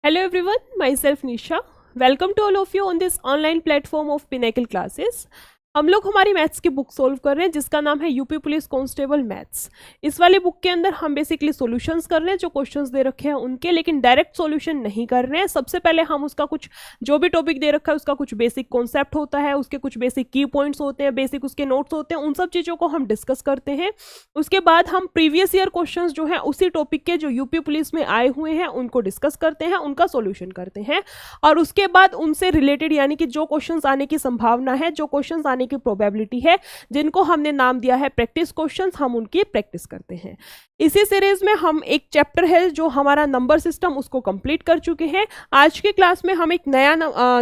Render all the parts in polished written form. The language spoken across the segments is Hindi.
Hello everyone, myself Nisha. Welcome to all of you on this online platform of Pinnacle Classes. हम लोग हमारी मैथ्स की बुक सोल्व कर रहे हैं जिसका नाम है यूपी पुलिस कांस्टेबल मैथ्स। इस वाली बुक के अंदर हम बेसिकली सॉल्यूशंस कर रहे हैं जो क्वेश्चंस दे रखे हैं उनके, लेकिन डायरेक्ट सॉल्यूशन नहीं कर रहे हैं। सबसे पहले हम उसका कुछ जो भी टॉपिक दे रखा है उसका कुछ बेसिक कॉन्सेप्ट होता है, उसके कुछ बेसिक की पॉइंट्स होते हैं, बेसिक उसके नोट्स होते हैं, उन सब चीज़ों को हम डिस्कस करते हैं। उसके बाद हम प्रीवियस ईयर क्वेश्चंस जो हैं उसी टॉपिक के जो यूपी पुलिस में आए हुए हैं उनको डिस्कस करते हैं, उनका सॉल्यूशन करते हैं, और उसके बाद उनसे रिलेटेड यानी कि जो क्वेश्चंस आने की संभावना है, जो क्वेश्चंस आने की प्रोबेबिलिटी है, जिनको हमने नाम दिया है प्रैक्टिस क्वेश्चंस, हम उनकी प्रैक्टिस करते हैं। इसी सीरीज में हम एक चैप्टर है जो हमारा नंबर सिस्टम उसको कंप्लीट कर चुके हैं। आज के क्लास में हम एक नया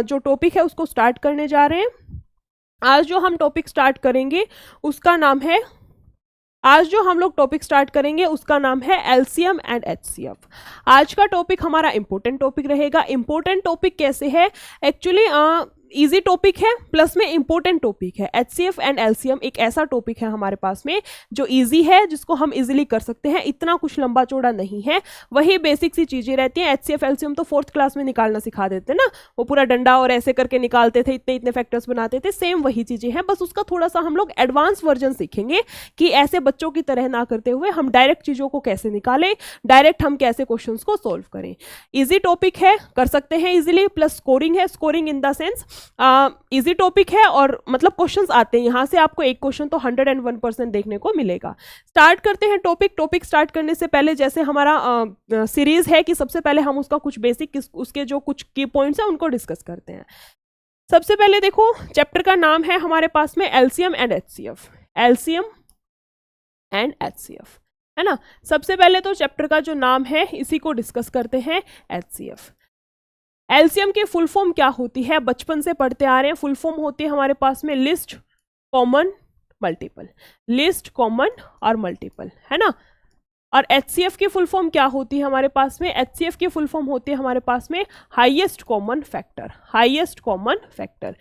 जो टॉपिक है उसको स्टार्ट करने जा रहे हैं। आज जो हम टॉपिक स्टार्ट करेंगे उसका नाम है एलसीएम एंड एचसीएफ। आज का टॉपिक हमारा इंपॉर्टेंट टॉपिक रहेगा। इंपॉर्टेंट टॉपिक कैसे है? एक्चुअली इजी टॉपिक है प्लस में इंपॉर्टेंट टॉपिक है। एचसीएफ एंड एलसीएम एक ऐसा टॉपिक है हमारे पास में जो इजी है, जिसको हम इजीली कर सकते हैं, इतना कुछ लंबा चौड़ा नहीं है, वही बेसिक सी चीजें रहती हैं। एचसीएफ एलसीएम तो 4th क्लास में निकालना सिखा देते ना, वो पूरा डंडा और ऐसे करके निकालते थे, इतने इतने फैक्टर्स बनाते थे, सेम वही चीजें हैं, बस उसका थोड़ा सा हम लोग एडवांस वर्जन सीखेंगे कि ऐसे बच्चों की तरह ना करते हुए हम डायरेक्ट चीजों को कैसे निकालें, डायरेक्ट हम कैसे क्वेश्चंस को सोल्व करें। इजी टॉपिक है, कर सकते हैं इजीली, प्लस स्कोरिंग है, scoring in the sense easy topic है और मतलब क्वेश्चंस आते हैं, यहां से आपको एक क्वेश्चन तो 101% देखने को मिलेगा। स्टार्ट करते हैं टॉपिक स्टार्ट करने से पहले जैसे हमारा सीरीज है कि सबसे पहले हम उसका कुछ बेसिक उसके जो कुछ की पॉइंट्स हैं उनको डिस्कस करते हैं। सबसे पहले देखो, चैप्टर का नाम है हमारे पास में LCM and HCF. LCM and HCF है ना। सबसे पहले तो चैप्टर का जो नाम है इसी को डिस्कस करते हैं, एचसीएफ। एलसीएम की फुल फॉर्म क्या होती है? बचपन से पढ़ते आ रहे हैं। फुल फॉर्म होती है हमारे पास में least, common, multiple. Least, common और मल्टीपल है ना। और एचसीएफ की फुल फॉर्म क्या होती है हमारे पास में? एचसीएफ की फुल फॉर्म होती है हमारे पास में highest common factor. Highest common factor,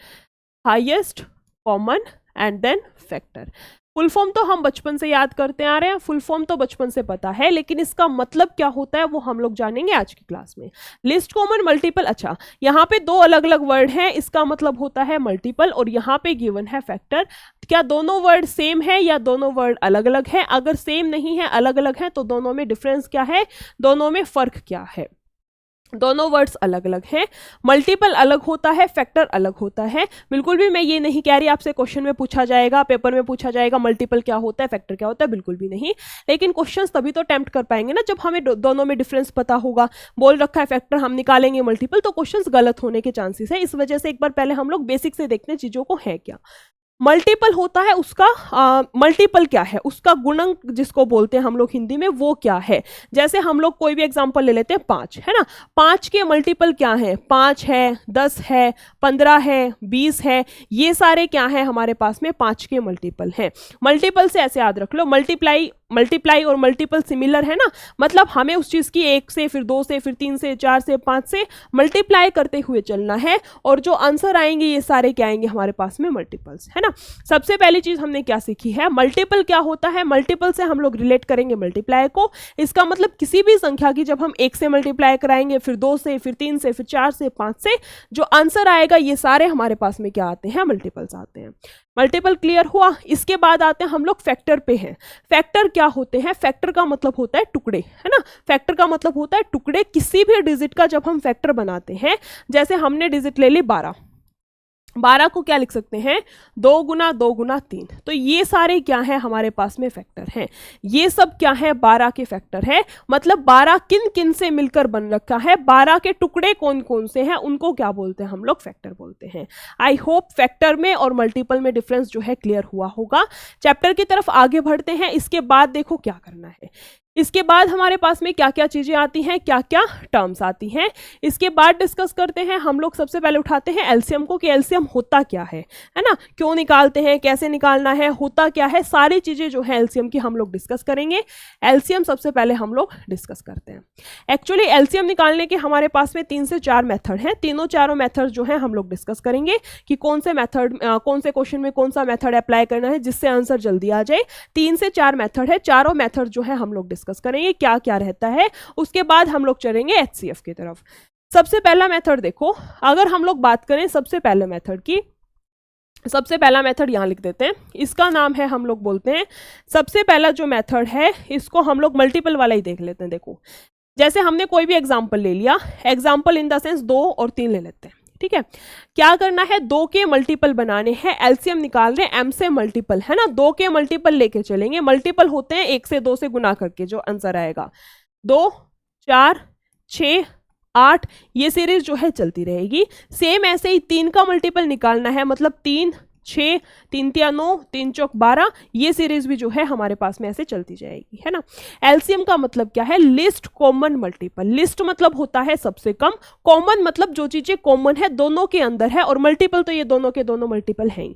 highest common and then factor. Full form तो हम बचपन से याद करते आ रहे हैं, फुल फॉर्म तो बचपन से पता है, लेकिन इसका मतलब क्या होता है वो हम लोग जानेंगे आज की क्लास में। Least, common, multiple. अच्छा, यहाँ पे दो अलग अलग वर्ड हैं, इसका मतलब होता है मल्टीपल और यहाँ पे गिवन है फैक्टर। क्या दोनों वर्ड सेम है या दोनों वर्ड अलग अलग है? अगर सेम नहीं है, अलग अलग है, तो दोनों में डिफरेंस क्या है, दोनों में फर्क क्या है? दोनों वर्ड्स अलग अलग हैं। मल्टीपल अलग होता है, फैक्टर अलग होता है। बिल्कुल भी मैं ये नहीं कह रही आपसे क्वेश्चन में पूछा जाएगा, पेपर में पूछा जाएगा मल्टीपल क्या होता है, फैक्टर क्या होता है, बिल्कुल भी नहीं। लेकिन क्वेश्चंस तभी तो अटेम्प्ट कर पाएंगे ना जब हमें दोनों में डिफरेंस पता होगा। बोल रखा है फैक्टर, हम निकालेंगे मल्टीपल, तो क्वेश्चंस गलत होने के चांसेस है। इस वजह से एक बार पहले हम लोग बेसिक से देखते हैं चीज़ों को है क्या। मल्टीपल होता है उसका मल्टीपल क्या है, उसका गुणक जिसको बोलते हैं हम लोग हिंदी में, वो क्या है। जैसे हम लोग कोई भी एग्जांपल ले लेते हैं, 5 है ना। 5 के मल्टीपल क्या है? 5 है, 10 है, 15 है, 20 है, ये सारे क्या है हमारे पास में 5 के मल्टीपल हैं। मल्टीपल से ऐसे याद रख लो, मल्टीप्लाई और मल्टीपल सिमिलर है ना, मतलब हमें उस चीज़ की 1 से, फिर 2 से, फिर 3 से, 4 से, 5 से मल्टीप्लाई करते हुए चलना है, और जो आंसर आएंगे ये सारे क्या आएंगे हमारे पास में, मल्टीपल्स है ना। सबसे पहली चीज हमने क्या सीखी है, मल्टीपल क्या होता है। मल्टीपल से हम लोग रिलेट करेंगे मल्टीप्लाई को। इसका मतलब किसी भी संख्या की जब हम 1 से मल्टीप्लाई कराएंगे, फिर 2 से, फिर 3 से, फिर 4 से, 5 से, जो आंसर आएगा ये सारे हमारे पास में क्या आते हैं, मल्टीपल्स आते हैं। मल्टीपल क्लियर हुआ। इसके बाद आते हैं हम लोग फैक्टर पे हैं। फैक्टर क्या होते हैं? फैक्टर का मतलब होता है टुकड़े, है ना। फैक्टर का मतलब होता है टुकड़े। किसी भी डिजिट का जब हम फैक्टर बनाते हैं, जैसे हमने डिजिट ले ली 12, 12 को क्या लिख सकते हैं, 2 गुना 2 गुना 3, तो ये सारे क्या हैं हमारे पास में फैक्टर हैं। ये सब क्या है, 12 के फैक्टर है। मतलब 12 किन किन से मिलकर बन रखा है, 12 के टुकड़े कौन कौन से हैं, उनको क्या बोलते हैं हम लोग, फैक्टर बोलते हैं। आई होप फैक्टर में और मल्टीपल में डिफरेंस जो है क्लियर हुआ होगा। चैप्टर की तरफ आगे बढ़ते हैं। इसके बाद देखो क्या करना है। इसके बाद हमारे पास में क्या क्या चीज़ें आती हैं, क्या क्या टर्म्स आती हैं, इसके बाद डिस्कस करते हैं। हम लोग सबसे पहले उठाते हैं एलसीएम को, कि एलसीएम होता क्या है ना, क्यों निकालते हैं, कैसे निकालना है, होता क्या है, सारी चीज़ें जो है एलसीएम की हम लोग डिस्कस करेंगे। एलसीएम सबसे पहले हम लोग डिस्कस करते हैं। एक्चुअली एलसीएम निकालने के हमारे पास में 3 से 4 मेथड हैं। तीनों चारों मेथड जो है हम लोग डिस्कस करेंगे कि कौन से मेथड, कौन से क्वेश्चन में कौन सा मेथड अप्लाई करना है जिससे आंसर जल्दी आ जाए। 3 से 4 मेथड है, चारों मेथड जो है हम लोग डिस्कस करेंगे क्या क्या रहता है। उसके बाद हम लोग चलेंगे एचसीएफ की तरफ। सबसे पहला मेथड देखो, अगर हम लोग बात करें सबसे पहले मेथड की, सबसे पहला मेथड यहाँ लिख देते हैं, इसका नाम है, हम लोग बोलते हैं सबसे पहला जो मेथड है इसको हम लोग मल्टीपल वाला ही देख लेते हैं। देखो जैसे हमने कोई भी एग्जाम्पल ले लिया, एग्जाम्पल इन द सेंस 2 और 3 ले लेते हैं, ठीक है। क्या करना है, 2 के मल्टीपल बनाने हैं, एलसीएम निकाल रहे हैं, m से मल्टीपल है ना, 2 के मल्टीपल लेके चलेंगे, मल्टीपल होते हैं 1 से 2 से गुना करके, जो आंसर आएगा 2 4 6 8, ये सीरीज जो है चलती रहेगी। सेम ऐसे ही 3 का मल्टीपल निकालना है, मतलब 3 6 3 3 9 3 चौक 12, ये सीरीज भी जो है हमारे पास में ऐसे चलती जाएगी, है ना। एलसीएम का मतलब क्या है, लिस्ट कॉमन मल्टीपल, लिस्ट मतलब होता है सबसे कम, कॉमन मतलब जो चीजें कॉमन है दोनों के अंदर है, और मल्टीपल तो ये दोनों के दोनों मल्टीपल हैं।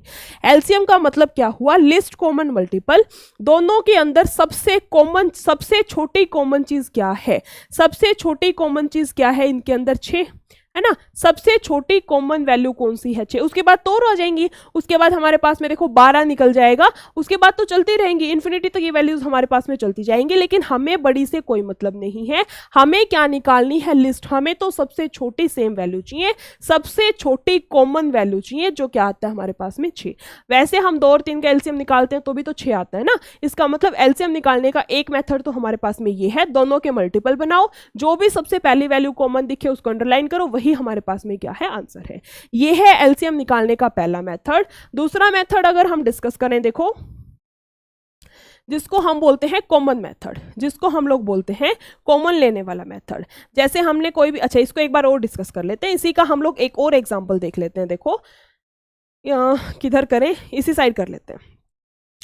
एलसीएम का मतलब क्या हुआ, लिस्ट कॉमन मल्टीपल, दोनों के अंदर सबसे कॉमन, सबसे छोटी कॉमन चीज क्या है, सबसे छोटी कॉमन चीज क्या है इनके अंदर, 6 है ना। सबसे छोटी कॉमन वैल्यू कौन सी है, 6, उसके बाद तो और आ जाएंगी, उसके बाद हमारे पास में देखो 12 निकल जाएगा, उसके बाद तो चलती रहेंगी इन्फिनिटी तक, ये वैल्यूज हमारे पास में चलती जाएंगी। लेकिन हमें बड़ी से कोई मतलब नहीं है, हमें क्या निकालनी है, लिस्ट, हमें तो सबसे छोटी सेम वैल्यू चाहिए, सबसे छोटी कॉमन वैल्यू चाहिए, जो क्या आता है हमारे पास में 6। वैसे हम 2 और 3 का एलसीएम निकालते हैं तो भी तो 6 आता है ना, इसका मतलब एलसीएम निकालने का एक मेथड तो हमारे पास में ये है, दोनों के मल्टीपल बनाओ, जो भी सबसे पहली वैल्यू कॉमन दिखे उसको अंडरलाइन करो, वही हमारे पास में क्या है, आंसर है। ये है एलसीएम निकालने का पहला मेथड। दूसरा मेथड अगर हम डिस्कस करें, देखो जिसको हम बोलते हैं कॉमन मेथड, जिसको हम लोग बोलते हैं कॉमन लेने वाला मेथड। जैसे हमने कोई भी, अच्छा इसको एक बार और डिस्कस कर लेते हैं, इसी का हम लोग एक और एग्जांपल देख लेते हैं। देखो किधर करें, इसी साइड कर लेते हैं।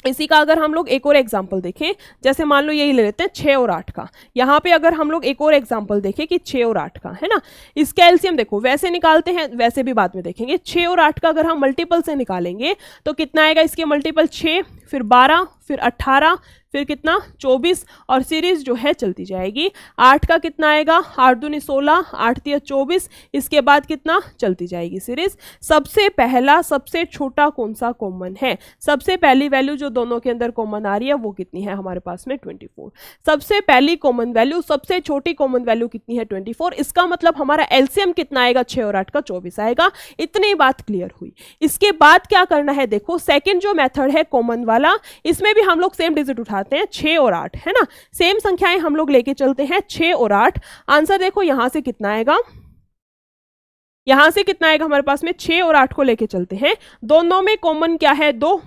इसी का अगर हम लोग एक और एग्जाम्पल देखें, जैसे मान लो यही ले लेते हैं 6 और 8 का, यहाँ पे अगर हम लोग एक और एग्जाम्पल देखें कि 6 और 8 का, है ना, इसका एलसीएम देखो वैसे निकालते हैं, वैसे भी बाद में देखेंगे। 6 और 8 का अगर हम मल्टीपल से निकालेंगे तो कितना आएगा, इसके मल्टीपल 6, फिर 12, फिर 18, फिर कितना 24, और सीरीज जो है चलती जाएगी। 8 का कितना आएगा, 8 दूनी 16, 8 तिया 24, इसके बाद कितना चलती जाएगी सीरीज। सबसे पहला सबसे छोटा कौन सा कॉमन है, सबसे पहली वैल्यू जो दोनों के अंदर कॉमन आ रही है वो कितनी है हमारे पास में 24। सबसे पहली कॉमन वैल्यू, सबसे छोटी कॉमन वैल्यू कितनी है 24, इसका मतलब हमारा एलसीएम कितना आएगा, 6 और 8 का 24 आएगा। इतनी बात क्लियर हुई। इसके बाद क्या करना है, देखो सेकेंड जो मेथड है कॉमन वाला, इसमें भी हम लोग सेम डिजिट उठाते हैं, 6 और 8, है ना, सेम संख्याएं हम लोग लेके चलते हैं, 6 और 8। आंसर देखो यहां से कितना आएगा, यहां से कितना आएगा हमारे पास में, 6 और 8 को लेके चलते हैं, दोनों में कॉमन क्या है 2,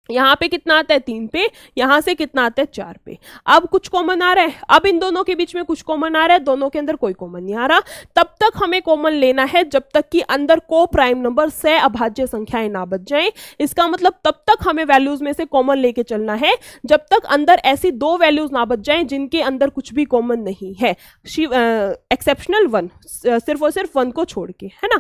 यहाँ पे कितना आता है 3 पे, यहाँ से कितना आता है 4 पे। अब कुछ कॉमन आ रहा है, अब इन दोनों के बीच में कुछ कॉमन आ रहा है, दोनों के अंदर कोई कॉमन नहीं आ रहा। तब तक हमें कॉमन लेना है जब तक कि अंदर को प्राइम नंबर से अभाज्य संख्याएं ना बच जाएं। इसका मतलब तब तक हमें वैल्यूज में से कॉमन लेके चलना है जब तक अंदर ऐसी 2 वैल्यूज ना बच जाएं जिनके अंदर कुछ भी कॉमन नहीं है, एक्सेप्शनल 1, सिर्फ और सिर्फ 1 को छोड़ के, है ना।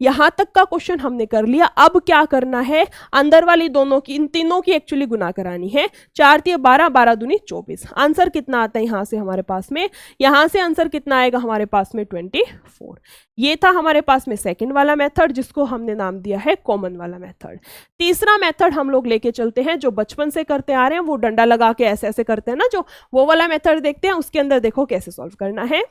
यहां तक का क्वेश्चन हमने कर लिया। अब क्या करना है, अंदर वाली दोनों की, इन तीनों की एक्चुअली गुना करानी है। 4 तिया 12, 12 दूनी 24। आंसर कितना आता है यहां से हमारे पास में, यहां से आंसर कितना आएगा हमारे पास में 24। ये था हमारे पास में सेकंड वाला मेथड, जिसको हमने नाम दिया है कॉमन वाला मेथड। तीसरा मेथड हम लोग लेके चलते हैं, जो बचपन से करते आ रहे हैं, वो डंडा लगा के ऐसे ऐसे करते हैं ना, जो वो वाला मेथड देखते हैं। उसके अंदर देखो कैसे सॉल्व करना है।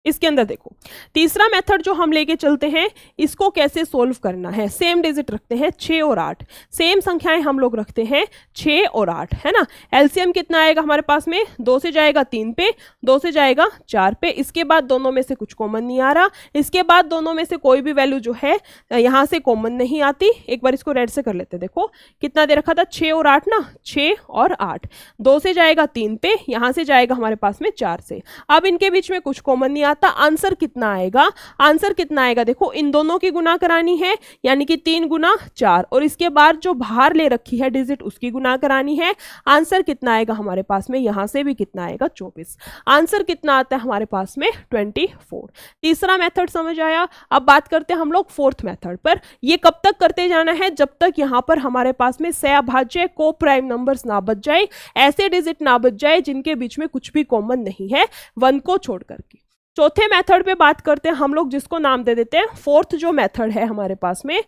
इसके अंदर देखो तीसरा मेथड जो हम लेके चलते हैं, इसको कैसे सोल्व करना है। सेम डिजिट रखते हैं 6 और 8, सेम संख्याएं हम लोग रखते हैं 6 और 8, है ना। एलसीएम कितना आएगा हमारे पास में, 2 से जाएगा 3 पे, 2 से जाएगा 4 पे, इसके बाद दोनों में से कुछ कॉमन नहीं आ रहा, इसके बाद दोनों में से कोई भी वैल्यू जो है यहाँ से कॉमन नहीं आती। एक बार इसको रेड से कर लेते हैं। देखो कितना दे रखा था 6 और 8 ना, 6 और 8, 2 से जाएगा 3 पे, यहाँ से जाएगा हमारे पास में 4 से। अब इनके बीच में कुछ कॉमन नहीं आता। आंसर कितना आएगा, आंसर कितना आएगा, देखो इन दोनों की गुना करानी है, यानी कि 3 गुना 4, और इसके बाद जो बाहर ले रखी है डिजिट उसकी गुना करानी है। आंसर कितना आएगा हमारे पास में, यहां से भी कितना आएगा 24। आंसर कितना आता है हमारे पास में 24। तीसरा मेथड समझ आया। अब बात करते हैं हम लोग फोर्थ मेथड पर। ये कब तक करते जाना है, जब तक यहां पर हमारे पास में सहअभाज्य को प्राइम नंबर्स ना बच जाए, ऐसे डिजिट ना बच जाए जिनके बीच में कुछ भी कॉमन नहीं है 1 को छोड़ करके। चौथे मेथड पे बात करते हैं हम लोग, जिसको नाम दे देते हैं फोर्थ जो मेथड है हमारे पास में,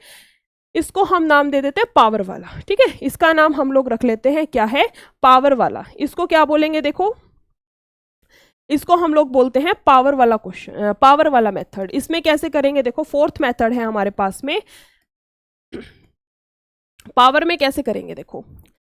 इसको हम नाम दे देते हैं पावर वाला, ठीक है। इसका नाम हम लोग रख लेते हैं, क्या है, पावर वाला। इसको क्या बोलेंगे, देखो इसको हम लोग बोलते हैं पावर वाला क्वेश्चन, पावर वाला मेथड। इसमें कैसे करेंगे, देखो फोर्थ मेथड है हमारे पास में। पावर में कैसे करेंगे, देखो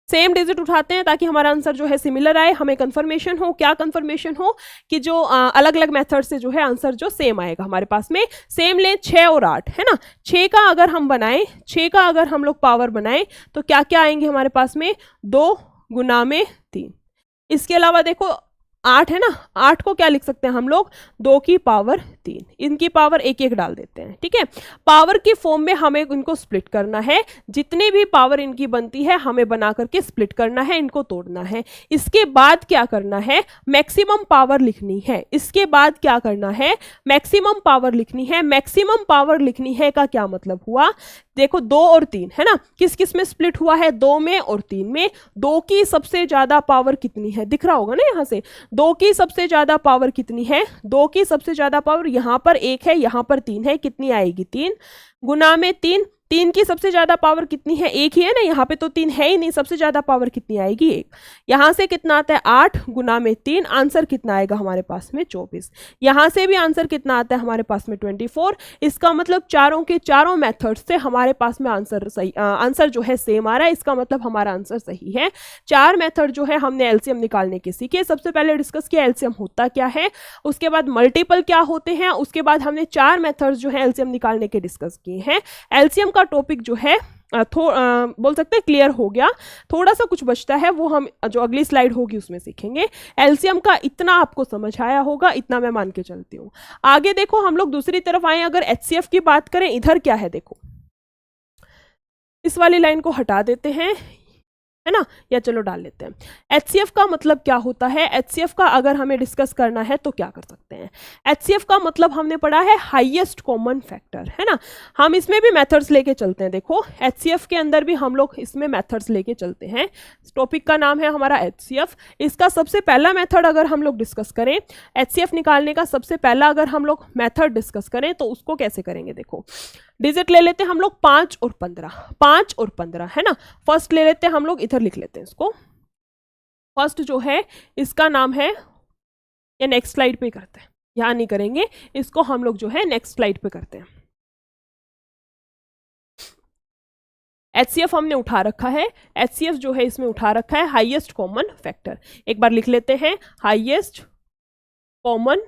सेम डिजिट उठाते हैं ताकि हमारा आंसर जो है सिमिलर आए, हमें कंफर्मेशन हो। क्या कंफर्मेशन हो कि जो अलग अलग मेथड से जो है आंसर जो सेम आएगा हमारे पास में। सेम लें 6 और 8, है ना। 6 का अगर हम बनाएं, 6 का अगर हम लोग पावर बनाएं तो क्या क्या आएंगे हमारे पास में, 2 गुना में 3। इसके अलावा देखो 8 है ना, 8 को क्या लिख सकते हैं हम लोग, 2 की पावर 3। इनकी पावर एक एक डाल देते हैं, ठीक है। पावर की फॉर्म में हमें इनको स्प्लिट करना है। जितनी भी पावर इनकी बनती है हमें बना करके स्प्लिट करना है, इनको तोड़ना है। इसके बाद क्या करना है, मैक्सिमम पावर लिखनी है। इसके बाद क्या करना है, मैक्सिमम पावर लिखनी है। मैक्सिमम पावर लिखनी है का क्या मतलब हुआ, देखो 2 और 3 है ना, किस किस में स्प्लिट हुआ है, 2 में और 3 में। 2 की सबसे ज्यादा पावर कितनी है, दिख रहा होगा ना यहां से, 2 की सबसे ज्यादा पावर कितनी है, 2 की सबसे ज्यादा पावर यहां पर 1 है, यहां पर 3 है, कितनी आएगी 3 गुना में 3। 3 की सबसे ज्यादा पावर कितनी है, 1 ही है ना, यहाँ पे तो 3 है ही नहीं, सबसे ज्यादा पावर कितनी आएगी 1। यहां से कितना आता है 8 गुना में 3, आंसर कितना आएगा हमारे पास में 24। यहां से भी आंसर कितना आता है हमारे पास में 24। इसका मतलब चारों के चारों मेथड्स से हमारे पास में आंसर सही, आंसर जो है सेम आ रहा है। इसका मतलब हमारा आंसर सही है। 4 मेथड जो है हमने एलसीएम निकालने के सीखे। सबसे पहले डिस्कस किया एलसीएम होता क्या है, उसके बाद मल्टीपल क्या होते हैं, उसके बाद हमने 4 मेथड्स जो है एलसीएम निकालने के डिस्कस किए हैं। एलसीएम का टॉपिक जो है बोल सकते हैं क्लियर हो गया। थोड़ा सा कुछ बचता है, वो हम जो अगली स्लाइड होगी उसमें सीखेंगे। एलसीएम का इतना आपको समझ आया होगा, इतना मैं मान के चलती हूँ। आगे देखो हम लोग दूसरी तरफ आए, अगर एचसीएफ की बात करें, इधर क्या है देखो, इस वाली लाइन को हटा देते हैं, है ना, या चलो डाल लेते हैं। एचसीएफ का मतलब क्या होता है, एचसीएफ का अगर हमें डिस्कस करना है तो क्या कर सकते हैं। एचसीएफ का मतलब हमने पढ़ा है हाईएस्ट कॉमन फैक्टर, है ना। हम इसमें भी मेथड्स लेके चलते हैं, देखो एचसीएफ के अंदर भी हम लोग इसमें मेथड्स लेके चलते हैं। टॉपिक का नाम है हमारा एचसीएफ। इसका सबसे पहला मेथड अगर हम लोग डिस्कस करें, एचसीएफ निकालने का सबसे पहला अगर हम लोग मेथड डिस्कस करें तो उसको कैसे करेंगे, देखो डिजिट ले लेते हैं हम लोग 5 और 15, 5 और 15, है ना। फर्स्ट ले लेते हैं हम लोग, इधर लिख लेते हैं इसको। फर्स्ट जो है इसका नाम है, या नेक्स्ट स्लाइड पे करते हैं, यहां नहीं करेंगे इसको, हम लोग जो है नेक्स्ट स्लाइड पे करते हैं। एचसीएफ हमने उठा रखा है, एचसीएफ जो है इसमें उठा रखा है हाईएस्ट कॉमन फैक्टर। एक बार लिख लेते हैं, highest common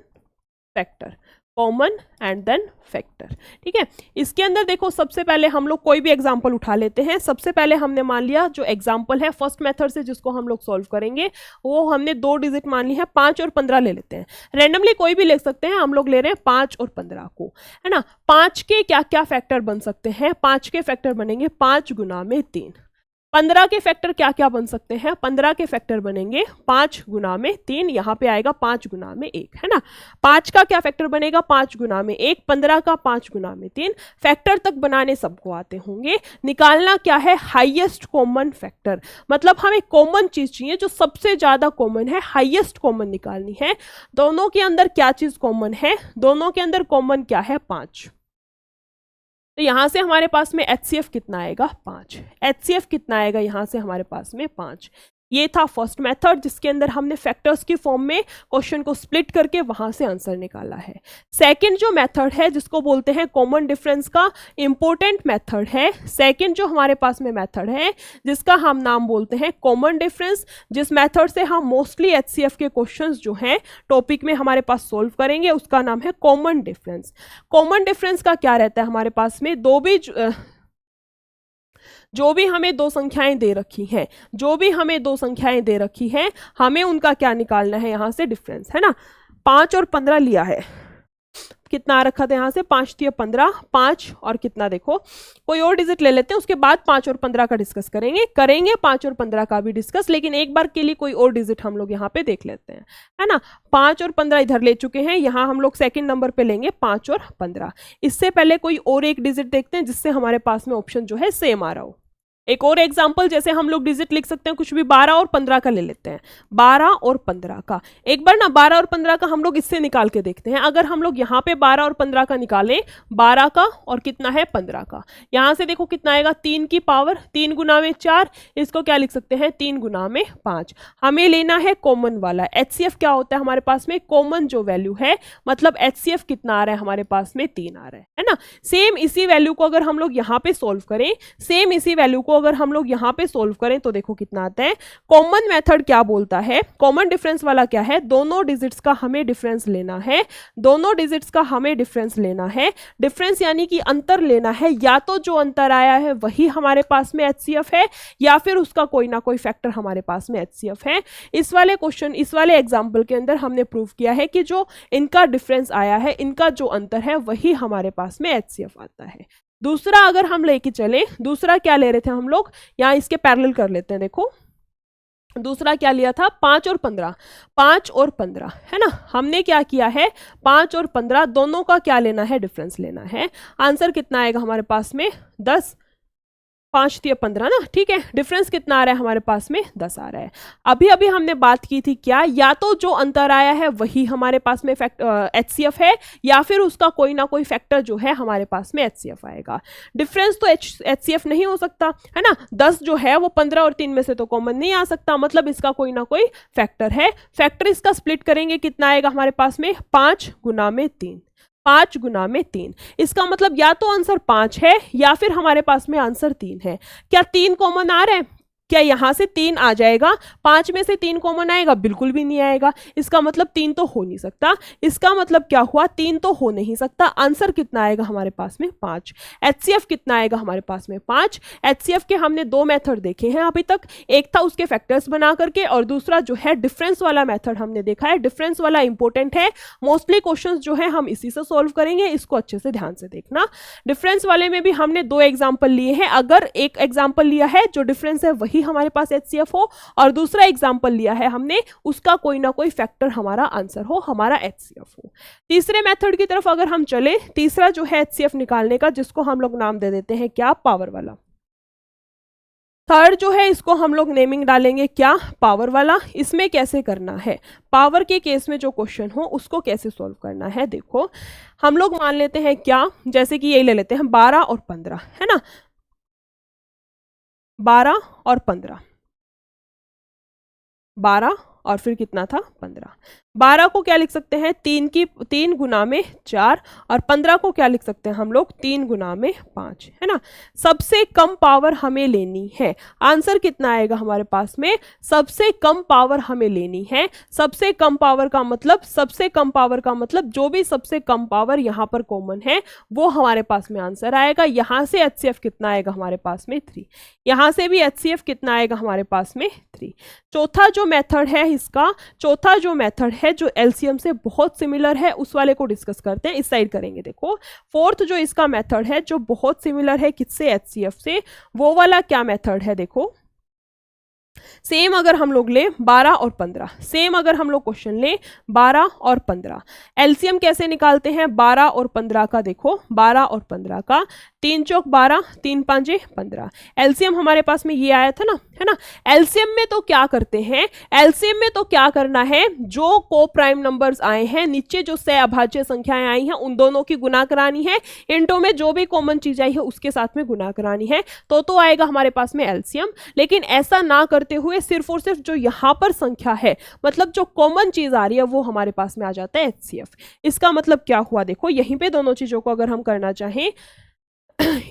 factor, common and then factor, ठीक है। इसके अंदर देखो सबसे पहले हम लोग कोई भी एग्जांपल उठा लेते हैं। सबसे पहले हमने मान लिया जो एग्जांपल है फर्स्ट मेथड से जिसको हम लोग सॉल्व करेंगे, वो हमने 2 डिजिट मान ली है, 5 और 15 ले लेते हैं। रैंडमली कोई भी ले सकते हैं, हम लोग ले रहे हैं 5 और 15 को, है ना। 5 के क्या क्या फैक्टर बन सकते हैं, 5 के फैक्टर बनेंगे 5 गुना में 3। 15 के फैक्टर क्या क्या बन सकते हैं, 15 के फैक्टर बनेंगे 5 गुना में 3, यहाँ पे आएगा 5 गुना में 1, है ना। 5 का क्या फैक्टर बनेगा, 5 गुना में 1, 15 का 5 गुना में 3। फैक्टर तक बनाने सबको आते होंगे। निकालना क्या है, हाईएस्ट कॉमन फैक्टर, मतलब हमें कॉमन चीज चाहिए जो सबसे ज्यादा कॉमन है, हाईएस्ट कॉमन निकालनी है। दोनों के अंदर क्या चीज कॉमन है, दोनों के अंदर कॉमन क्या है, 5। तो यहां से हमारे पास में एचसीएफ कितना आएगा, 5। एचसीएफ कितना आएगा यहां से हमारे पास में 5। ये था फर्स्ट मेथड जिसके अंदर हमने फैक्टर्स की फॉर्म में क्वेश्चन को स्प्लिट करके वहां से आंसर निकाला है। सेकंड जो मेथड है जिसको बोलते हैं कॉमन डिफरेंस का इंपॉर्टेंट मेथड है। सेकंड जो हमारे पास में मेथड है जिसका हम नाम बोलते हैं कॉमन डिफरेंस, जिस मेथड से हम मोस्टली एचसीएफ के क्वेश्चंस जो हैं टॉपिक में हमारे पास सोल्व करेंगे, उसका नाम है कॉमन डिफरेंस। कॉमन डिफरेंस का क्या रहता है हमारे पास में, जो भी हमें 2 संख्याएं दे रखी हैं, जो भी हमें 2 संख्याएं दे रखी हैं, हमें उनका क्या निकालना है यहां से, डिफरेंस, है ना। 5 और 15 लिया है, कितना आ रखा था यहां से, 5 3 15, 5 और कितना देखो, कोई और डिजिट ले लेते हैं, उसके बाद 5 और 15 का डिस्कस करेंगे 5 और 15 का भी डिस्कस, लेकिन एक बार के लिए कोई और डिजिट हम लोग यहाँ पे देख लेते हैं, है ना। 5 और 15 इधर ले चुके हैं, यहाँ हम लोग सेकंड नंबर पे लेंगे 5 और 15। इससे पहले कोई और एक डिजिट देखते हैं जिससे हमारे पास में ऑप्शन जो है सेम आ रहा हो। एक और एग्जाम्पल, जैसे हम लोग डिजिट लिख सकते हैं कुछ भी, 12 और 15 का ले लेते हैं, 12 और 15 का। एक बार ना 12 और 15 का हम लोग इससे निकाल के देखते हैं। अगर हम लोग यहाँ पे 12 और 15 का निकालें, 12 का और कितना है 15 का, यहाँ से देखो कितना आएगा, 3 की पावर 3 गुना में 4, इसको क्या लिख सकते हैं 3 गुना में 5। हमें लेना है कॉमन वाला। HCF क्या होता है हमारे पास में, कॉमन जो वैल्यू है, मतलब HCF कितना आ रहा है हमारे पास में 3 आ रहा है ना। सेम इसी वैल्यू को अगर हम लोग यहाँ पे सोल्व करें, सेम इसी वैल्यू को अगर हम लोग यहाँ पे सोल्व करें तो देखो कितना आता है। कॉमन मेथड क्या बोलता है, कॉमन डिफरेंस वाला क्या है, दोनों डिजिट्स का हमें डिफरेंस लेना है, दोनों डिजिट्स का हमें डिफरेंस लेना है। डिफरेंस यानी कि अंतर लेना है, या तो जो अंतर आया है वही हमारे पास में HCF है, या फिर उसका कोई ना कोई फैक्टर हमारे पास में HCF है। इस वाले क्वेश्चन, इस वाले एग्जाम्पल के अंदर हमने प्रूव किया है कि जो इनका डिफरेंस आया है, इनका जो अंतर है वही हमारे पास में HCF आता है। दूसरा अगर हम लेके चले, दूसरा क्या ले रहे थे हम लोग, यहाँ इसके पैरेलल कर लेते हैं। देखो दूसरा क्या लिया था, 5 और 15, 5 और 15 है ना। हमने क्या किया है, 5 और 15 दोनों का क्या लेना है, डिफरेंस लेना है। आंसर कितना आएगा हमारे पास में 10, 5 3 15 ना, ठीक है। डिफरेंस कितना आ रहा है हमारे पास में 10 आ रहा है। अभी अभी हमने बात की थी क्या, या तो जो अंतर आया है वही हमारे पास में HCF है, या फिर उसका कोई ना कोई फैक्टर जो है हमारे पास में HCF आएगा। डिफरेंस तो HCF नहीं हो सकता है ना, 10 जो है वो 15 और 3 में से तो कॉमन नहीं आ सकता, मतलब इसका कोई ना कोई फैक्टर है। फैक्टर इसका स्प्लिट करेंगे कितना आएगा हमारे पास में, 5 गुना में 3, 5 गुना में 3। इसका मतलब या तो आंसर 5 है या फिर हमारे पास में आंसर 3 है। क्या 3 कॉमन आ रहा है, क्या यहां से 3 आ जाएगा, 5 में से 3 कॉमन आएगा, बिल्कुल भी नहीं आएगा। इसका मतलब 3 तो हो नहीं सकता। इसका मतलब क्या हुआ, 3 तो हो नहीं सकता। आंसर कितना आएगा हमारे पास में 5। HCF कितना आएगा हमारे पास में 5। HCF के हमने 2 मेथड देखे हैं अभी तक, एक था उसके फैक्टर्स बना करके, और दूसरा जो है डिफरेंस वाला मेथड हमने देखा है। डिफरेंस वाला इंपॉर्टेंट है, मोस्टली क्वेश्चंस जो है हम इसी से सोल्व करेंगे, इसको अच्छे से ध्यान से देखना। डिफरेंस वाले में भी हमने 2 एग्जाम्पल लिए हैं। अगर एक एग्जाम्पल लिया है जो डिफरेंस है वही हमारे पास HCF हो, और दूसरा एग्जाम्पल लिया है हमने उसका कोई ना कोई फैक्टर हमारा आंसर हो, हमारा HCF हो। तीसरे मेथड की तरफ अगर हम चले, तीसरा जो है HCF निकालने का, जिसको हम लोग नाम दे देते हैं क्या, पावर वाला। थर्ड जो है इसको हम लोग नेमिंग डालेंगे क्या, पावर वाला। इसमें कैसे करना है, पावर के केस में जो क्वेश्चन हो उसको कैसे सॉल्व करना है। देखो हम लोग मान लेते हैं क्या, जैसे कि यही ले लेते हैं 12 और 15 है ना, 12 और 15, 12 और फिर कितना था 15। 12 को क्या लिख सकते हैं, 3 गुना में 4, और 15 को क्या लिख सकते हैं हम लोग, 3 गुना में 5 है ना। सबसे कम पावर हमें लेनी है। आंसर कितना आएगा हमारे पास में, सबसे कम पावर हमें लेनी है। सबसे कम पावर का मतलब, सबसे कम पावर का मतलब जो भी सबसे कम पावर यहाँ पर कॉमन है वो हमारे पास में आंसर आएगा। यहाँ से HCF कितना आएगा हमारे पास में 3, यहाँ से भी HCF कितना आएगा हमारे पास में 3। चौथा जो मेथड है इसका, चौथा जो मेथड है जो LCM से बहुत सिमिलर है, उस वाले को डिस्कस करते हैं, इस साइड करेंगे। देखो फोर्थ जो इसका मेथड है जो बहुत सिमिलर है किससे, HCF से, वो वाला क्या मेथड है। देखो सेम अगर हम लोग ले 12 और 15, सेम अगर हम लोग क्वेश्चन ले 12 और 15, LCM कैसे निकालते हैं 12 और 15 का। देखो 12 और 15 का, 3 चौक 12, 3 पांचे 15, LCM हमारे पास में ये आया था ना, है ना। LCM में तो क्या करते हैं, LCM में तो क्या करना है, जो को प्राइम नंबर्स आए हैं, नीचे जो सह अभाज्य संख्याएं आई हैं उन दोनों की गुना करानी है, इंटो में जो भी कॉमन चीज आई है उसके साथ में गुना करानी है, तो आएगा हमारे पास में LCM। लेकिन ऐसा ना करते हुए सिर्फ और सिर्फ जो यहाँ पर संख्या है, मतलब जो कॉमन चीज आ रही है वो हमारे पास में आ जाता है HCF। इसका मतलब क्या हुआ, देखो यहीं पे दोनों चीजों को अगर हम करना चाहें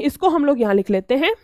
इसको हम लोग यहाँ लिख लेते हैं।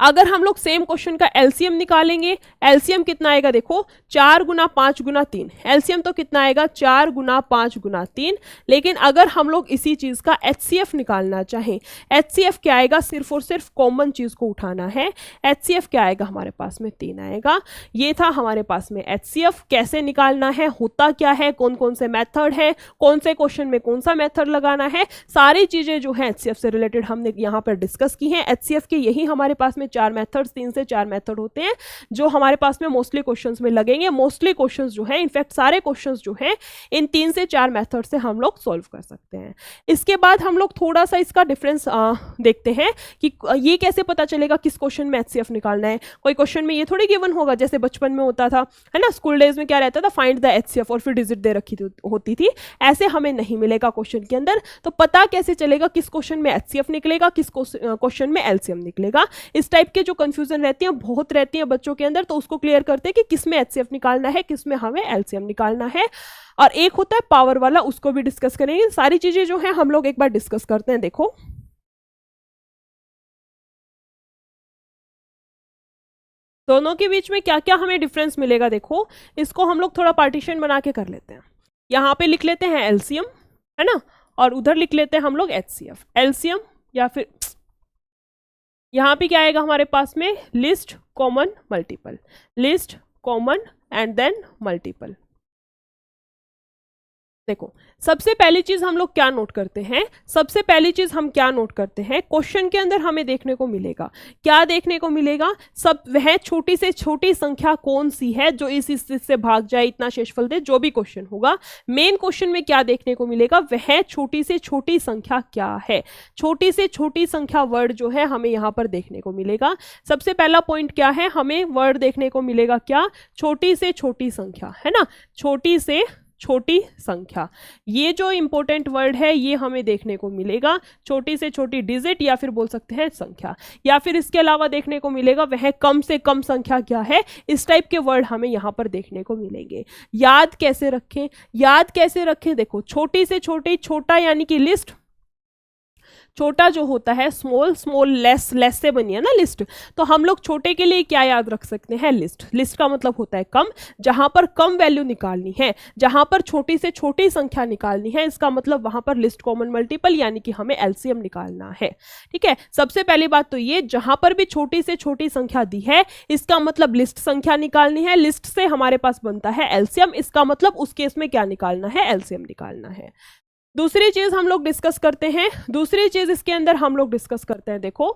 अगर हम लोग सेम क्वेश्चन का LCM निकालेंगे, LCM कितना आएगा, देखो 4 गुना 5 गुना 3, LCM तो कितना आएगा 4 गुना 5 गुना 3। लेकिन अगर हम लोग इसी चीज का HCF निकालना चाहें, HCF क्या आएगा, सिर्फ और सिर्फ कॉमन चीज को उठाना है। HCF क्या आएगा हमारे पास में 3 आएगा। ये था हमारे पास में HCF। कैसे निकालना है, होता क्या है, कौन कौन से मेथड है, कौन से क्वेश्चन में कौन सा मेथड लगाना है, सारी चीजें जो है HCF से रिलेटेड हमने यहाँ पर डिस्कस की हैं। HCF के यही हमारे पास पास में 4 मेथड्स, 3 से 4 मेथड होते हैं जो हमारे पास में मोस्टली क्वेश्चंस में लगेंगे। मोस्टली क्वेश्चंस जो है, इनफैक्ट सारे क्वेश्चंस जो हैं इन 3 से 4 मेथड से हम लोग सॉल्व कर सकते हैं। इसके बाद हम लोग थोड़ा सा इसका डिफरेंस देखते हैं कि ये कैसे पता चलेगा किस क्वेश्चन में HCF निकालना है। कोई क्वेश्चन में ये थोड़ी गिवन होगा जैसे बचपन में होता था, है ना, स्कूल डेज में क्या रहता था, फाइंड द HCF और फिर डिजिट दे रखी होती थी। ऐसे हमें नहीं मिलेगा क्वेश्चन के अंदर। तो पता कैसे चलेगा किस क्वेश्चन में HCF निकलेगा, किस क्वेश्चन में LCM निकलेगा। इस टाइप के जो कंफ्यूजन रहती है बहुत रहती है बच्चों के अंदर, तो उसको क्लियर करते हैं कि किस में HCF निकालना है, किस में हमें LCM निकालना है। और एक होता है पावर वाला, उसको भी डिस्कस करेंगे। सारी चीजें जो है हम लोग एक बार डिस्कस करते हैं। देखो दोनों के बीच में क्या क्या हमें डिफरेंस मिलेगा। देखो इसको हम लोग थोड़ा पार्टीशन बना के कर लेते हैं। यहाँ पे लिख लेते हैं LCM, है ना, और उधर लिख लेते हैं हम लोग HCF। LCM या फिर यहाँ पे क्या आएगा हमारे पास में, least common multiple, least common and then multiple. देखो सबसे पहली चीज हम लोग क्या नोट करते हैं, सबसे पहली चीज हम क्या नोट करते हैं, क्वेश्चन के अंदर हमें देखने को मिलेगा, क्या देखने को मिलेगा, सब वह छोटी से छोटी संख्या कौन सी है जो इस से भाग जाए, इतना शेषफल दे, जो भी क्वेश्चन होगा मेन क्वेश्चन में क्या देखने को मिलेगा, वह छोटी से छोटी संख्या क्या है। छोटी से छोटी संख्या वर्ड जो है हमें यहाँ पर देखने को मिलेगा। सबसे पहला पॉइंट क्या है, हमें वर्ड देखने को मिलेगा क्या, छोटी से छोटी संख्या, है ना, छोटी से छोटी संख्या। ये जो इंपॉर्टेंट वर्ड है ये हमें देखने को मिलेगा, छोटी से छोटी डिजिट या फिर बोल सकते हैं संख्या, या फिर इसके अलावा देखने को मिलेगा वह कम से कम संख्या क्या है। इस टाइप के वर्ड हमें यहाँ पर देखने को मिलेंगे। याद कैसे रखें, याद कैसे रखें, देखो छोटी से छोटी, छोटा यानी कि लिस्ट, छोटा जो होता है स्मॉल, स्मॉल लेस, लेस से बनी है ना लिस्ट, तो हम लोग छोटे के लिए क्या याद रख सकते हैं, लिस्ट। लिस्ट का मतलब होता है कम, जहां पर कम वैल्यू निकालनी है, जहां पर छोटी से छोटी संख्या निकालनी है, इसका मतलब वहां पर लिस्ट कॉमन मल्टीपल यानी कि हमें LCM निकालना है। ठीक है, सबसे पहली बात तो ये, जहां पर भी छोटी से छोटी संख्या दी है इसका मतलब लिस्ट संख्या निकालनी है, लिस्ट से हमारे पास बनता है LCM, इसका मतलब उस केस में क्या निकालना है, LCM निकालना है। दूसरी चीज हम लोग डिस्कस करते हैं, दूसरी चीज इसके अंदर हम लोग डिस्कस करते हैं। देखो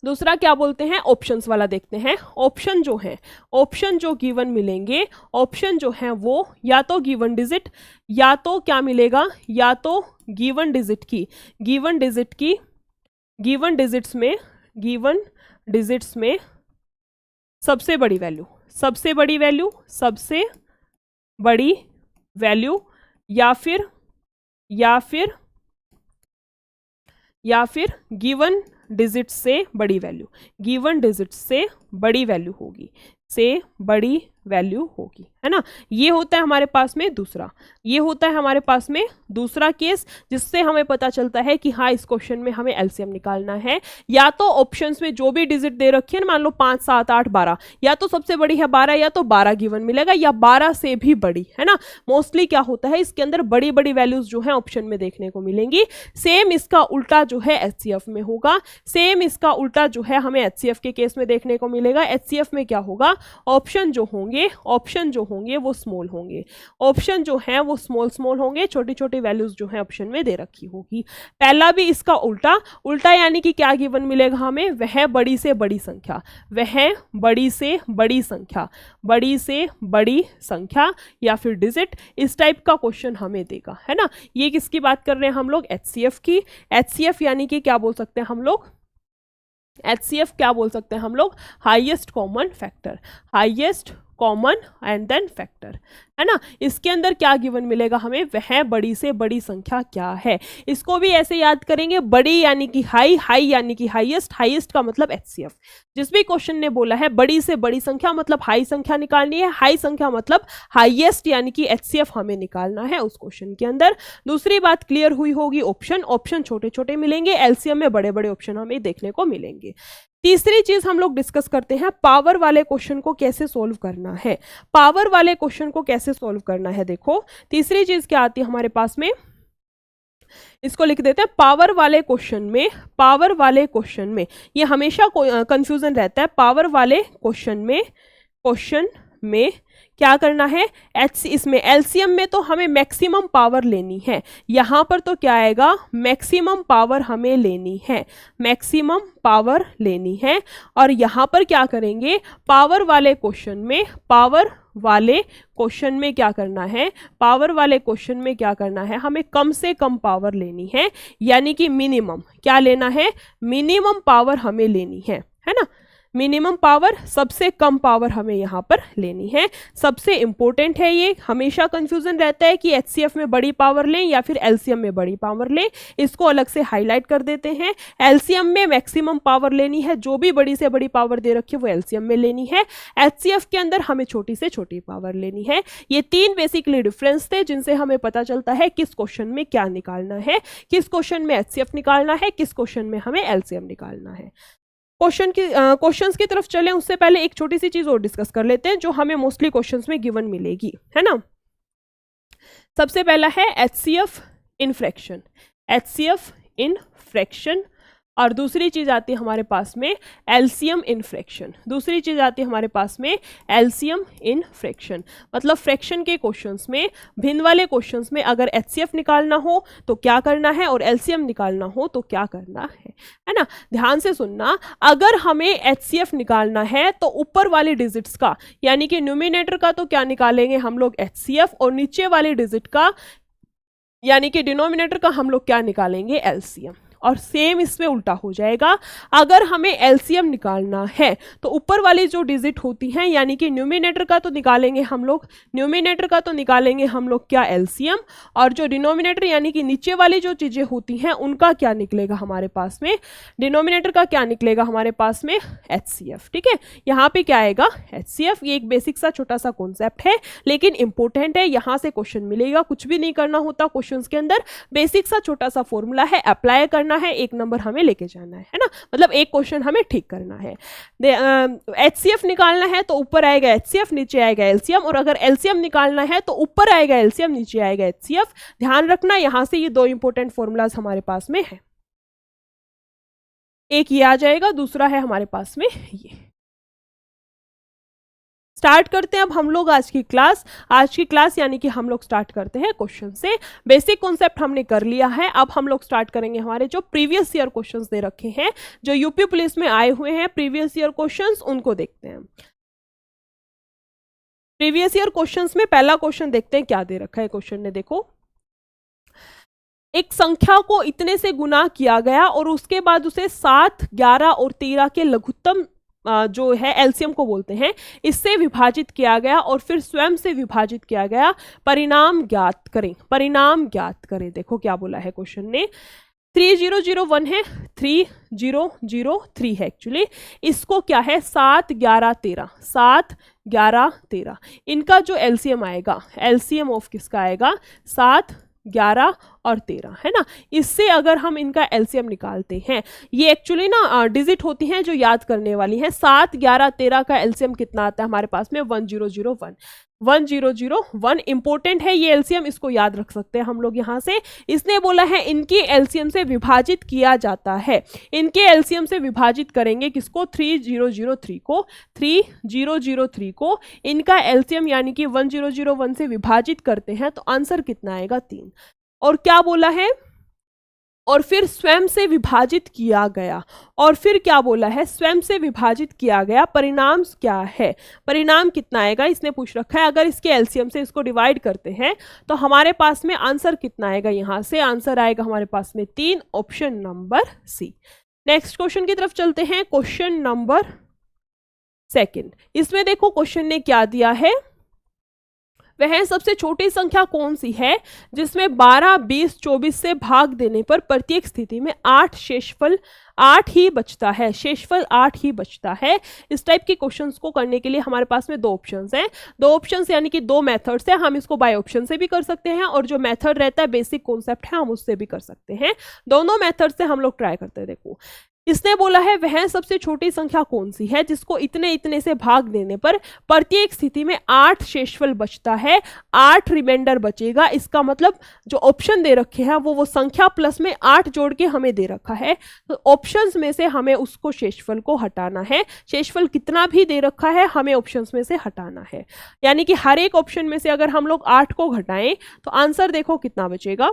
दूसरा क्या बोलते हैं, ऑप्शंस वाला देखते हैं। ऑप्शन जो है, ऑप्शन जो गिवन मिलेंगे, ऑप्शन जो है वो या तो गिवन डिजिट, या तो क्या मिलेगा, या तो गिवन डिजिट की, गिवन डिजिट की, गिवन डिजिट्स में, गिवन डिजिट्स में सबसे बड़ी वैल्यू, सबसे बड़ी वैल्यू, सबसे बड़ी वैल्यू, या फिर गिवन डिजिट से बड़ी वैल्यू, गिवन डिजिट से बड़ी वैल्यू होगी, से बड़ी वैल्यू होगी, है ना। ये होता है हमारे पास में दूसरा, ये होता है हमारे पास में दूसरा केस, जिससे हमें पता चलता है कि हाँ इस क्वेश्चन में हमें LCM निकालना है। या तो ऑप्शंस में जो भी डिजिट दे रखी है ना, मान लो 5, 7, 8, 12, या तो सबसे बड़ी है 12, या तो 12 गिवन मिलेगा, या 12 से भी बड़ी, है ना। मोस्टली क्या होता है इसके अंदर बड़ी बड़ी वैल्यूज जो है ऑप्शन में देखने को मिलेंगी। सेम इसका उल्टा जो है HCF में होगा, सेम इसका उल्टा जो है हमें HCF के केस में देखने को मिलेगा। HCF में क्या होगा, ऑप्शन जो होंगे, ऑप्शन जो होंगे वो स्मॉल होंगे, ऑप्शन जो है वो स्मॉल स्मॉल होंगे, छोटी छोटी वैल्यूज जो है ऑप्शन में दे रखी होगी। पहला भी इसका उल्टा, उल्टा यानी कि क्या गिवन मिलेगा हमें, वह बड़ी से बड़ी संख्या, वह बड़ी से बड़ी संख्या, बड़ी से बड़ी संख्या या फिर डिजिट, इस टाइप का क्वेश्चन हमें देगा, है ना। ये किसकी बात कर रहे हैं हम लोग, HCF की। HCF यानी कि क्या बोल सकते हैं हम लोग, HCF क्या बोल सकते हैं हम लोग, highest common factor, highest common and then factor, है ना। इसके अंदर क्या गिवन मिलेगा हमें, वह बड़ी से बड़ी संख्या क्या है। इसको भी ऐसे याद करेंगे, बड़ी यानी कि हाई, हाई यानी कि हाईएस्ट, हाईएस्ट का मतलब HCF। जिस भी क्वेश्चन ने बोला है बड़ी से बड़ी संख्या मतलब हाई संख्या निकालनी है, हाई संख्या मतलब हाईएस्ट यानी कि HCF हमें निकालना है उस क्वेश्चन के अंदर। दूसरी बात क्लियर हुई होगी, ऑप्शन, ऑप्शन छोटे छोटे मिलेंगे, LCM में बड़े बड़े ऑप्शन हमें देखने को मिलेंगे। तीसरी चीज हम लोग डिस्कस करते हैं, पावर वाले क्वेश्चन को कैसे सोल्व करना है, पावर वाले क्वेश्चन को कैसे सोल्व करना है। देखो तीसरी चीज क्या आती है हमारे पास में, इसको लिख देते हैं, पावर वाले क्वेश्चन में, पावर वाले क्वेश्चन में, ये हमेशा कंफ्यूजन रहता है, पावर वाले क्वेश्चन में, क्वेश्चन में क्या करना है, इसमें एलसीएम में तो हमें मैक्सिमम पावर लेनी है, यहाँ पर तो क्या आएगा, मैक्सिमम पावर हमें लेनी है, मैक्सिमम पावर लेनी है। और यहाँ पर क्या करेंगे, पावर वाले क्वेश्चन में, पावर वाले क्वेश्चन में क्या करना है, पावर वाले क्वेश्चन में क्या करना है, हमें कम से कम पावर लेनी है, यानी कि मिनिमम क्या लेना है, मिनिमम पावर हमें लेनी है ना, मिनिमम पावर, सबसे कम पावर हमें यहाँ पर लेनी है। सबसे इंपॉर्टेंट है ये, हमेशा कंफ्यूजन रहता है कि एचसीएफ में बड़ी पावर लें या फिर एलसीएम में बड़ी पावर लें, इसको अलग से हाईलाइट कर देते हैं। एलसीएम में मैक्सिमम पावर लेनी है, जो भी बड़ी से बड़ी पावर दे रखी है वो एलसीएम में लेनी है, एचसीएफ के अंदर हमें छोटी से छोटी पावर लेनी है। ये तीन बेसिकली डिफरेंस थे जिनसे हमें पता चलता है किस क्वेश्चन में क्या निकालना है, किस क्वेश्चन में एचसीएफ निकालना है, किस क्वेश्चन में हमें एलसीएम निकालना है। क्वेश्चंस की तरफ चलें उससे पहले एक छोटी सी चीज और डिस्कस कर लेते हैं जो हमें मोस्टली क्वेश्चंस में गिवन मिलेगी, है ना। सबसे पहला है HCF in fraction, HCF in fraction, और दूसरी चीज आती है हमारे पास में एलसीएम इन फ्रैक्शन, दूसरी चीज आती है हमारे पास में एलसीएम इन फ्रैक्शन। मतलब फ्रैक्शन के क्वेश्चंस में, भिन्न वाले क्वेश्चंस में अगर एचसीएफ निकालना हो तो क्या करना है और एलसीएम निकालना हो तो क्या करना है ना। ध्यान से सुनना, अगर हमें एचसीएफ निकालना है तो ऊपर वाले डिजिट्स का, यानी कि न्यूमिनेटर का तो क्या निकालेंगे हम लोग एचसीएफ, और नीचे वाले डिजिट का यानी कि डिनोमिनेटर का हम लोग क्या निकालेंगे, एलसीएम। और सेम इसमें उल्टा हो जाएगा, अगर हमें एलसीएम निकालना है तो ऊपर वाली जो डिजिट होती हैं यानी कि न्यूमिनेटर का तो निकालेंगे हम लोग, न्यूमिनेटर का तो निकालेंगे हम लोग क्या, एलसीएम, और जो डिनोमिनेटर यानी कि नीचे वाली जो चीजें होती हैं उनका क्या निकलेगा हमारे पास में, डिनोमिनेटर का क्या निकलेगा हमारे पास में, एचसीएफ। ठीक है, यहाँ पे क्या आएगा, एचसीएफ। ये एक बेसिक सा छोटा सा कॉन्सेप्ट है लेकिन इंपॉर्टेंट है, यहाँ से क्वेश्चन मिलेगा, कुछ भी नहीं करना होता क्वेश्चन के अंदर, बेसिक सा छोटा सा फॉर्मूला है, अप्लाई करना है, एक नंबर हमें लेके जाना है ना, मतलब एक क्वेश्चन हमें ठीक करना है। एचसीएफ निकालना है तो ऊपर आएगा एचसीएफ, नीचे आएगा एलसीएम, और अगर एलसीएम निकालना है तो ऊपर आएगा एलसीएम, नीचे आएगा एचसीएफ। ध्यान रखना, यहां से ये दो इंपॉर्टेंट फॉर्मूलाज हमारे पास में है, एक ये आ जाएगा, दूसरा है हमारे पास में ये। स्टार्ट करते हैं अब हम लोग आज की क्लास यानी कि हम लोग स्टार्ट करते हैं क्वेश्चन से। बेसिक कॉन्सेप्ट हमने कर लिया है, अब हम लोग स्टार्ट करेंगे हमारे जो प्रीवियस ईयर क्वेश्चंस दे रखे हैं, जो यूपी पुलिस में आए हुए हैं प्रीवियस ईयर क्वेश्चंस, उनको देखते हैं। प्रीवियस ईयर क्वेश्चंस में पहला क्वेश्चन देखते हैं क्या दे रखा है क्वेश्चन ने। देखो, एक संख्या को इतने से गुना किया गया और उसके बाद उसे 7, 11 और 13 के लघुत्तम जो है एलसीएम को बोलते हैं, इससे विभाजित किया गया और फिर स्वयं से विभाजित किया गया, परिणाम ज्ञात करें, परिणाम ज्ञात करें। देखो क्या बोला है क्वेश्चन ने, 3001 है, 3003 है एक्चुअली, इसको क्या है 7, 11, 13, 7, 11, 13, इनका जो एलसीएम आएगा, एलसीएम ऑफ किसका आएगा, 7, 11 और 13, है ना। इससे अगर हम इनका एलसीएम निकालते हैं, ये एक्चुअली ना डिजिट होती हैं जो याद करने वाली हैं। 7, 11, 13 का एलसीएम कितना आता है हमारे पास में, 1001, 1001 इंपॉर्टेंट है ये एलसीएम, इसको याद रख सकते हैं हम लोग यहाँ से। इसने बोला है इनकी एलसीएम से विभाजित किया जाता है, इनके एलसीएम से विभाजित करेंगे किसको, 3003 को, 3003 को इनका एलसीएम यानी कि 1001 से विभाजित करते हैं तो आंसर कितना आएगा, 3। और क्या बोला है, और फिर स्वयं से विभाजित किया गया, और फिर क्या बोला है, स्वयं से विभाजित किया गया, परिणाम क्या है, परिणाम कितना आएगा इसने पूछ रखा है। अगर इसके एलसीएम से इसको डिवाइड करते हैं तो हमारे पास में आंसर कितना आएगा, यहां से आंसर आएगा हमारे पास में 3, option number C. Next question की तरफ चलते हैं, क्वेश्चन नंबर 2। इसमें देखो क्वेश्चन ने क्या दिया है, वह सबसे छोटी संख्या कौन सी है जिसमें 12, 20, 24 से भाग देने पर प्रत्येक स्थिति में 8 शेषफल 8 ही बचता है, शेषफल 8 ही बचता है। इस टाइप के क्वेश्चंस को करने के लिए हमारे पास में 2 ऑप्शंस हैं, 2 ऑप्शंस यानी कि 2 मेथड्स हैं। हम इसको बाय ऑप्शन से भी कर सकते हैं और जो मेथड रहता है बेसिक कॉन्सेप्ट है हम उससे भी कर सकते हैं। दोनों मेथड से हम लोग ट्राई करते हैं। देखो इसने बोला है वह सबसे छोटी संख्या कौन सी है जिसको इतने इतने से भाग देने पर प्रत्येक स्थिति में 8 शेषफल बचता है, 8 रिमाइंडर बचेगा। इसका मतलब जो ऑप्शन दे रखे हैं वो संख्या प्लस में 8 जोड़ के हमें दे रखा है, तो ऑप्शंस में से हमें उसको शेषफल को हटाना है। शेषफल कितना भी दे रखा है हमें ऑप्शंस में से हटाना है, यानी कि हर एक ऑप्शन में से अगर हम लोग 8 को घटाएं तो आंसर देखो कितना बचेगा।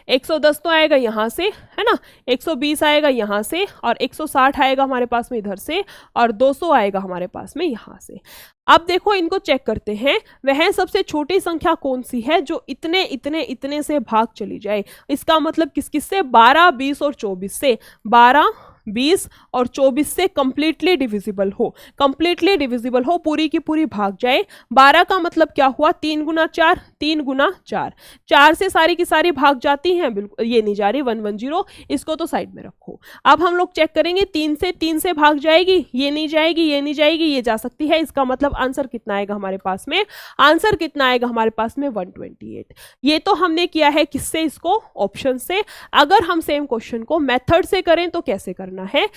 110 तो आएगा यहाँ से, है ना, 120 आएगा यहाँ से, और 160 आएगा हमारे पास में इधर से, और 200 आएगा हमारे पास में यहाँ से। अब देखो इनको चेक करते हैं, वह सबसे छोटी संख्या कौन सी है जो इतने इतने इतने से भाग चली जाए। इसका मतलब किस किस से, 12, 20 और 24 से। 12, 20 और 24 से कंप्लीटली डिविजिबल हो, कंप्लीटली डिविजिबल हो, पूरी की पूरी भाग जाए। 12 का मतलब क्या हुआ, 3 गुना 4, 3 गुना 4, 4 से सारी की सारी भाग जाती हैं, बिल्कुल ये नहीं जा रही, 110, इसको तो साइड में रखो। अब हम लोग चेक करेंगे 3 से भाग जाएगी, ये नहीं जाएगी, ये नहीं जाएगी, ये जा सकती है। इसका मतलब आंसर कितना आएगा हमारे पास में, आंसर कितना आएगा हमारे पास में 128। ये तो हमने किया है किससे, इसको ऑप्शन से। अगर हम सेम क्वेश्चन को मेथड से करें तो कैसे करना है,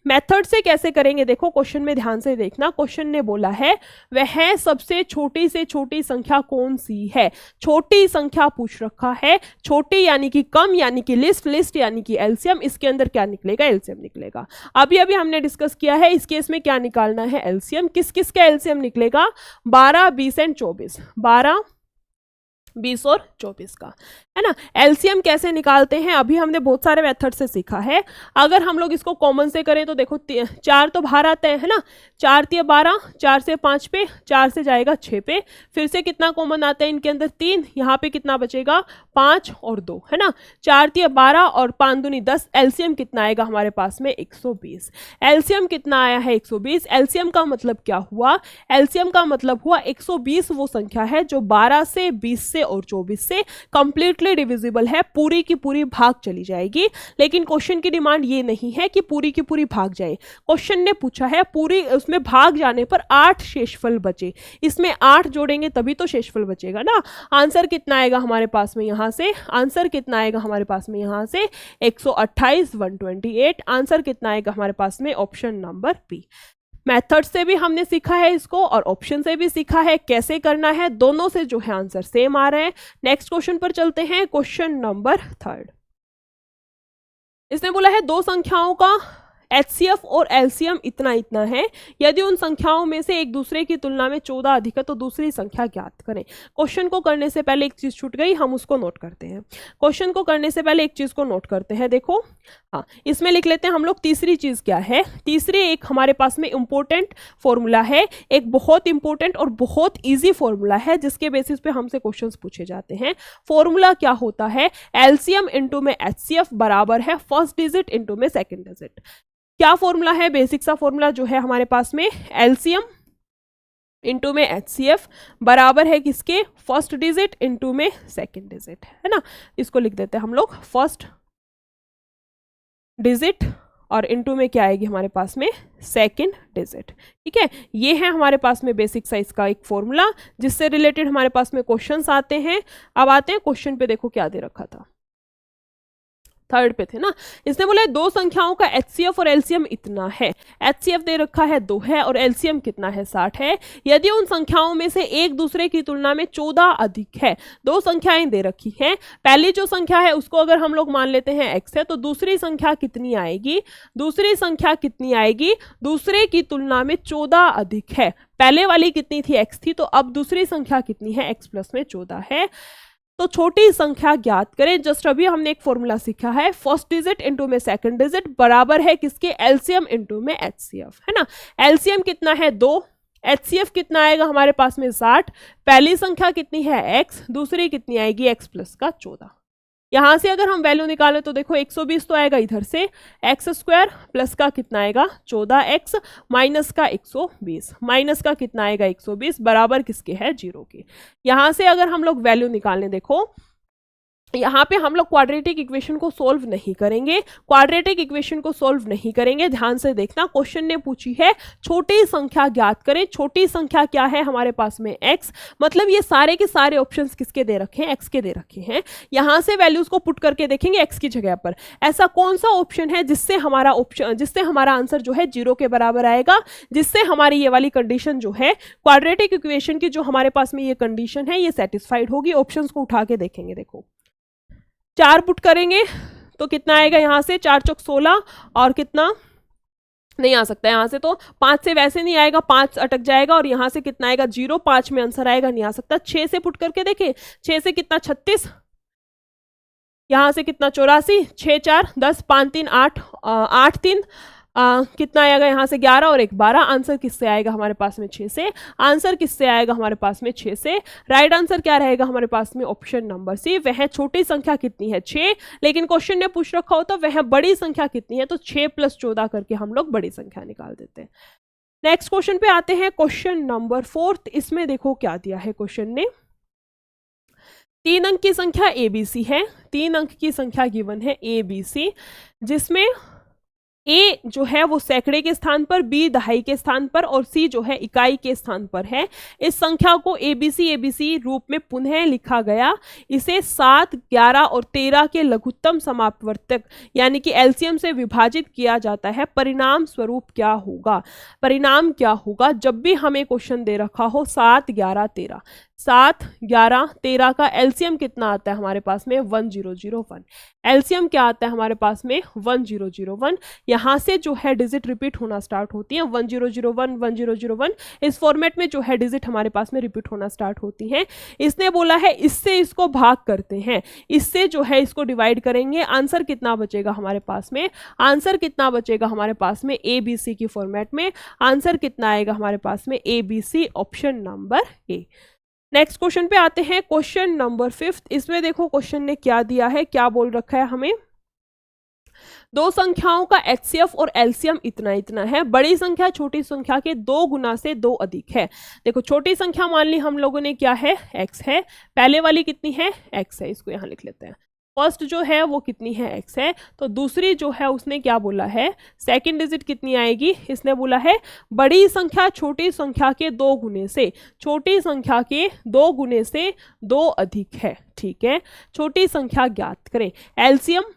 मेथड से कैसे करेंगे, देखो क्वेश्चन में ध्यान से देखना। क्वेश्चन ने बोला है वह सबसे छोटी से छोटी संख्या कौन सी है, छोटी संख्या पूछ रखा है। छोटी यानी कि कम, यानी कि लिस्ट, लिस्ट यानी कि एलसीएम। इसके अंदर क्या निकलेगा, एलसीएम निकलेगा। अभी अभी हमने डिस्कस किया है इस केस में क्या निकालना है, एलसीएम। किस किस का एलसीएम निकलेगा, 12, 20 एंड 24, 12, 20 और 24 का, है ना। एलसीएम कैसे निकालते हैं अभी हमने बहुत सारे मेथड से सीखा है। अगर हम लोग इसको कॉमन से करें तो देखो 4 तो बाहर आते हैं, है ना, 4 तिया 12, 4 से 5 पे, 4 से जाएगा 6 पे, फिर से कितना कॉमन आता है इनके अंदर 3, यहाँ पे कितना बचेगा 5 और 2, है ना। 4 तिया 12 और 5 दूनी 10, एलसीएम कितना आएगा हमारे पास में 120। एलसीएम कितना आया है 120। एलसीएम का मतलब क्या हुआ, एलसीएम का मतलब हुआ 120 वो संख्या है जो 12 से, 20 से और 24 से कंप्लीटली डिविजिबल है, पूरी की पूरी भाग चली जाएगी। लेकिन क्वेश्चन की डिमांड ये नहीं है कि पूरी की पूरी भाग जाए, क्वेश्चन ने पूछा है पूरी उसमें भाग जाने पर 8 शेषफल बचे, इसमें 8 जोड़ेंगे तभी तो शेषफल बचेगा ना। आंसर कितना आएगा हमारे पास में यहाँ से, आंसर कितना आएगा हमारे पास में यहाँ से 128, 128। आंसर कितना आएगा हमारे पास में, ऑप्शन नंबर बी। मेथड से भी हमने सीखा है इसको और ऑप्शन से भी सीखा है कैसे करना है, दोनों से जो है आंसर सेम आ रहे हैं। नेक्स्ट क्वेश्चन पर चलते हैं, क्वेश्चन नंबर 3। इसने बोला है दो संख्याओं का एचसीएफ और एलसीएम इतना इतना है, यदि उन संख्याओं में से एक दूसरे की तुलना में 14 अधिक है तो दूसरी संख्या ज्ञात करें। क्वेश्चन को करने से पहले एक चीज छूट गई, हम उसको नोट करते हैं। क्वेश्चन को करने से पहले एक चीज को नोट करते हैं, देखो हाँ इसमें लिख लेते हैं हम लोग तीसरी चीज क्या है। तीसरी एक हमारे पास में इंपॉर्टेंट फॉर्मूला है, एक बहुत इंपॉर्टेंट और बहुत ईजी फॉर्मूला है जिसके बेसिस पे हमसे क्वेश्चन पूछे जाते हैं। फॉर्मूला क्या होता है, एलसीएम इंटू में एचसीएफ बराबर है फर्स्ट डिजिट इंटू में सेकेंड डिजिट। क्या फॉर्मूला है, बेसिक सा फॉर्मूला जो है हमारे पास में, एलसीएम इंटू में एचसीएफ बराबर है किसके, फर्स्ट डिजिट इंटू में सेकेंड डिजिट, है ना। इसको लिख देते हैं हम लोग फर्स्ट डिजिट और इंटू में क्या आएगी हमारे पास में, सेकेंड डिजिट। ठीक है, ये है हमारे पास में बेसिक साइज का एक फॉर्मूला जिससे रिलेटेड हमारे पास में क्वेश्चंस आते हैं। अब आते हैं क्वेश्चन पे, देखो क्या दे रखा था, 3rd पे थे ना। इसने बोला है दो संख्याओं का एचसीएफ और एलसीएम इतना है। एचसीएफ दे रखा है 2 है और एलसीएम कितना है 60 है। यदि उन संख्याओं में से एक दूसरे की तुलना में 14 अधिक है, दो संख्याएं दे रखी हैं, पहली जो संख्या है उसको अगर हम लोग मान लेते हैं x है तो दूसरी संख्या कितनी आएगी, दूसरी संख्या कितनी आएगी, दूसरे की तुलना में 14 अधिक है। पहले वाली कितनी थी, x थी, तो अब दूसरी संख्या कितनी है, x प्लस में 14 है। तो छोटी संख्या ज्ञात करें। जस्ट अभी हमने एक फॉर्मूला सीखा है, फर्स्ट डिजिट इंटू में सेकंड डिजिट बराबर है किसके, एलसीएम इंटू में एचसीएफ, है ना। एलसीएम कितना है 2, एचसीएफ कितना आएगा हमारे पास में 60। पहली संख्या कितनी है x, दूसरी कितनी आएगी x प्लस का 14। यहां से अगर हम वैल्यू निकालें तो देखो 120 तो आएगा इधर से, एक्स स्क्वायर प्लस का कितना आएगा 14x माइनस का 120, माइनस का कितना आएगा 120 बराबर किसके है 0 के। यहां से अगर हम लोग वैल्यू निकालें, देखो यहाँ पे हम लोग क्वाड्रेटिक इक्वेशन को सोल्व नहीं करेंगे, क्वाड्रेटिक इक्वेशन को सोल्व नहीं करेंगे। ध्यान से देखना, क्वेश्चन ने पूछी है छोटी संख्या ज्ञात करें। छोटी संख्या क्या है हमारे पास में x, मतलब ये सारे के सारे ऑप्शंस किसके दे रखे हैं, x के दे रखे हैं। यहाँ से वैल्यूज को पुट करके देखेंगे x की जगह पर, ऐसा कौन सा ऑप्शन है जिससे हमारा आंसर जो है 0 के बराबर आएगा, जिससे हमारी ये वाली कंडीशन जो है क्वाड्रेटिक इक्वेशन की, जो हमारे पास में ये कंडीशन है, ये सेटिस्फाइड होगी। ऑप्शंस को उठा के देखेंगे, देखो 4 पुट करेंगे तो कितना आएगा, यहाँ से 4 चौक 16 और कितना नहीं आ सकता है यहाँ से, तो 5 से वैसे नहीं आएगा, 5 अटक जाएगा और यहाँ से कितना आएगा 0, 5 में आंसर आएगा, नहीं आ सकता। 6 से पुट करके देखें, 6 से कितना 36, यहाँ से कितना 84, 6 4 10, 5 3 8, 8 3 कितना आएगा यहाँ से 11 और 1 12। आंसर किससे आएगा हमारे पास में 6 से। आंसर किससे आएगा हमारे पास में 6 से। राइट आंसर क्या रहेगा हमारे पास में, ऑप्शन नंबर सी। वह छोटी संख्या कितनी है 6, लेकिन क्वेश्चन ने पूछ रखा होता वह बड़ी संख्या कितनी है, तो 6 + 14 करके हम लोग बड़ी संख्या निकाल देते हैं। नेक्स्ट क्वेश्चन पे आते हैं, क्वेश्चन नंबर 4। इसमें देखो क्या दिया है क्वेश्चन ने, 3 अंक की संख्या ABC है, 3 अंक की संख्या गिवन है ABC, जिसमें A जो है वो सैकड़े के स्थान पर, B दहाई के स्थान पर और C जो है इकाई के स्थान पर है। इस संख्या को ABC रूप में पुनः लिखा गया। इसे 7, 11 और 13 के लघुत्तम समापवर्तक यानी कि एलसीएम से विभाजित किया जाता है। परिणाम स्वरूप क्या होगा, परिणाम क्या होगा जब भी हमें क्वेश्चन दे रखा हो 7, 11, 13, 7, 11, 13 का एलसीएम कितना आता है हमारे पास में 1001। एलसीएम क्या आता है हमारे पास में 1001। यहाँ से जो है डिजिट रिपीट होना स्टार्ट होती है, 1001 1001 इस फॉर्मेट में जो है डिजिट हमारे पास में रिपीट होना स्टार्ट होती हैं। इसने बोला है इससे इसको भाग करते हैं, इससे जो है इसको डिवाइड करेंगे। आंसर कितना बचेगा हमारे पास में, आंसर कितना बचेगा हमारे पास में ABC की फॉर्मेट में। आंसर कितना आएगा हमारे पास में ABC, option number A. Next question पे आते हैं, क्वेश्चन नंबर 5। इसमें देखो क्वेश्चन ने क्या दिया है, क्या बोल रखा है हमें, 2 संख्याओं का HCF और LCM इतना इतना है। बड़ी संख्या छोटी संख्या के 2 गुना से 2 अधिक है। देखो छोटी संख्या मान ली हम लोगों ने क्या है x है, पहले वाली कितनी है x है, इसको यहाँ लिख लेते हैं। फर्स्ट जो है वो कितनी है x है, तो दूसरी जो है उसने क्या बोला है, सेकंड डिजिट कितनी आएगी, इसने बोला है बड़ी संख्या छोटी संख्या के 2 गुने से, छोटी संख्या के 2 गुने से 2 अधिक है। ठीक है, छोटी संख्या ज्ञात करें। एलसीएम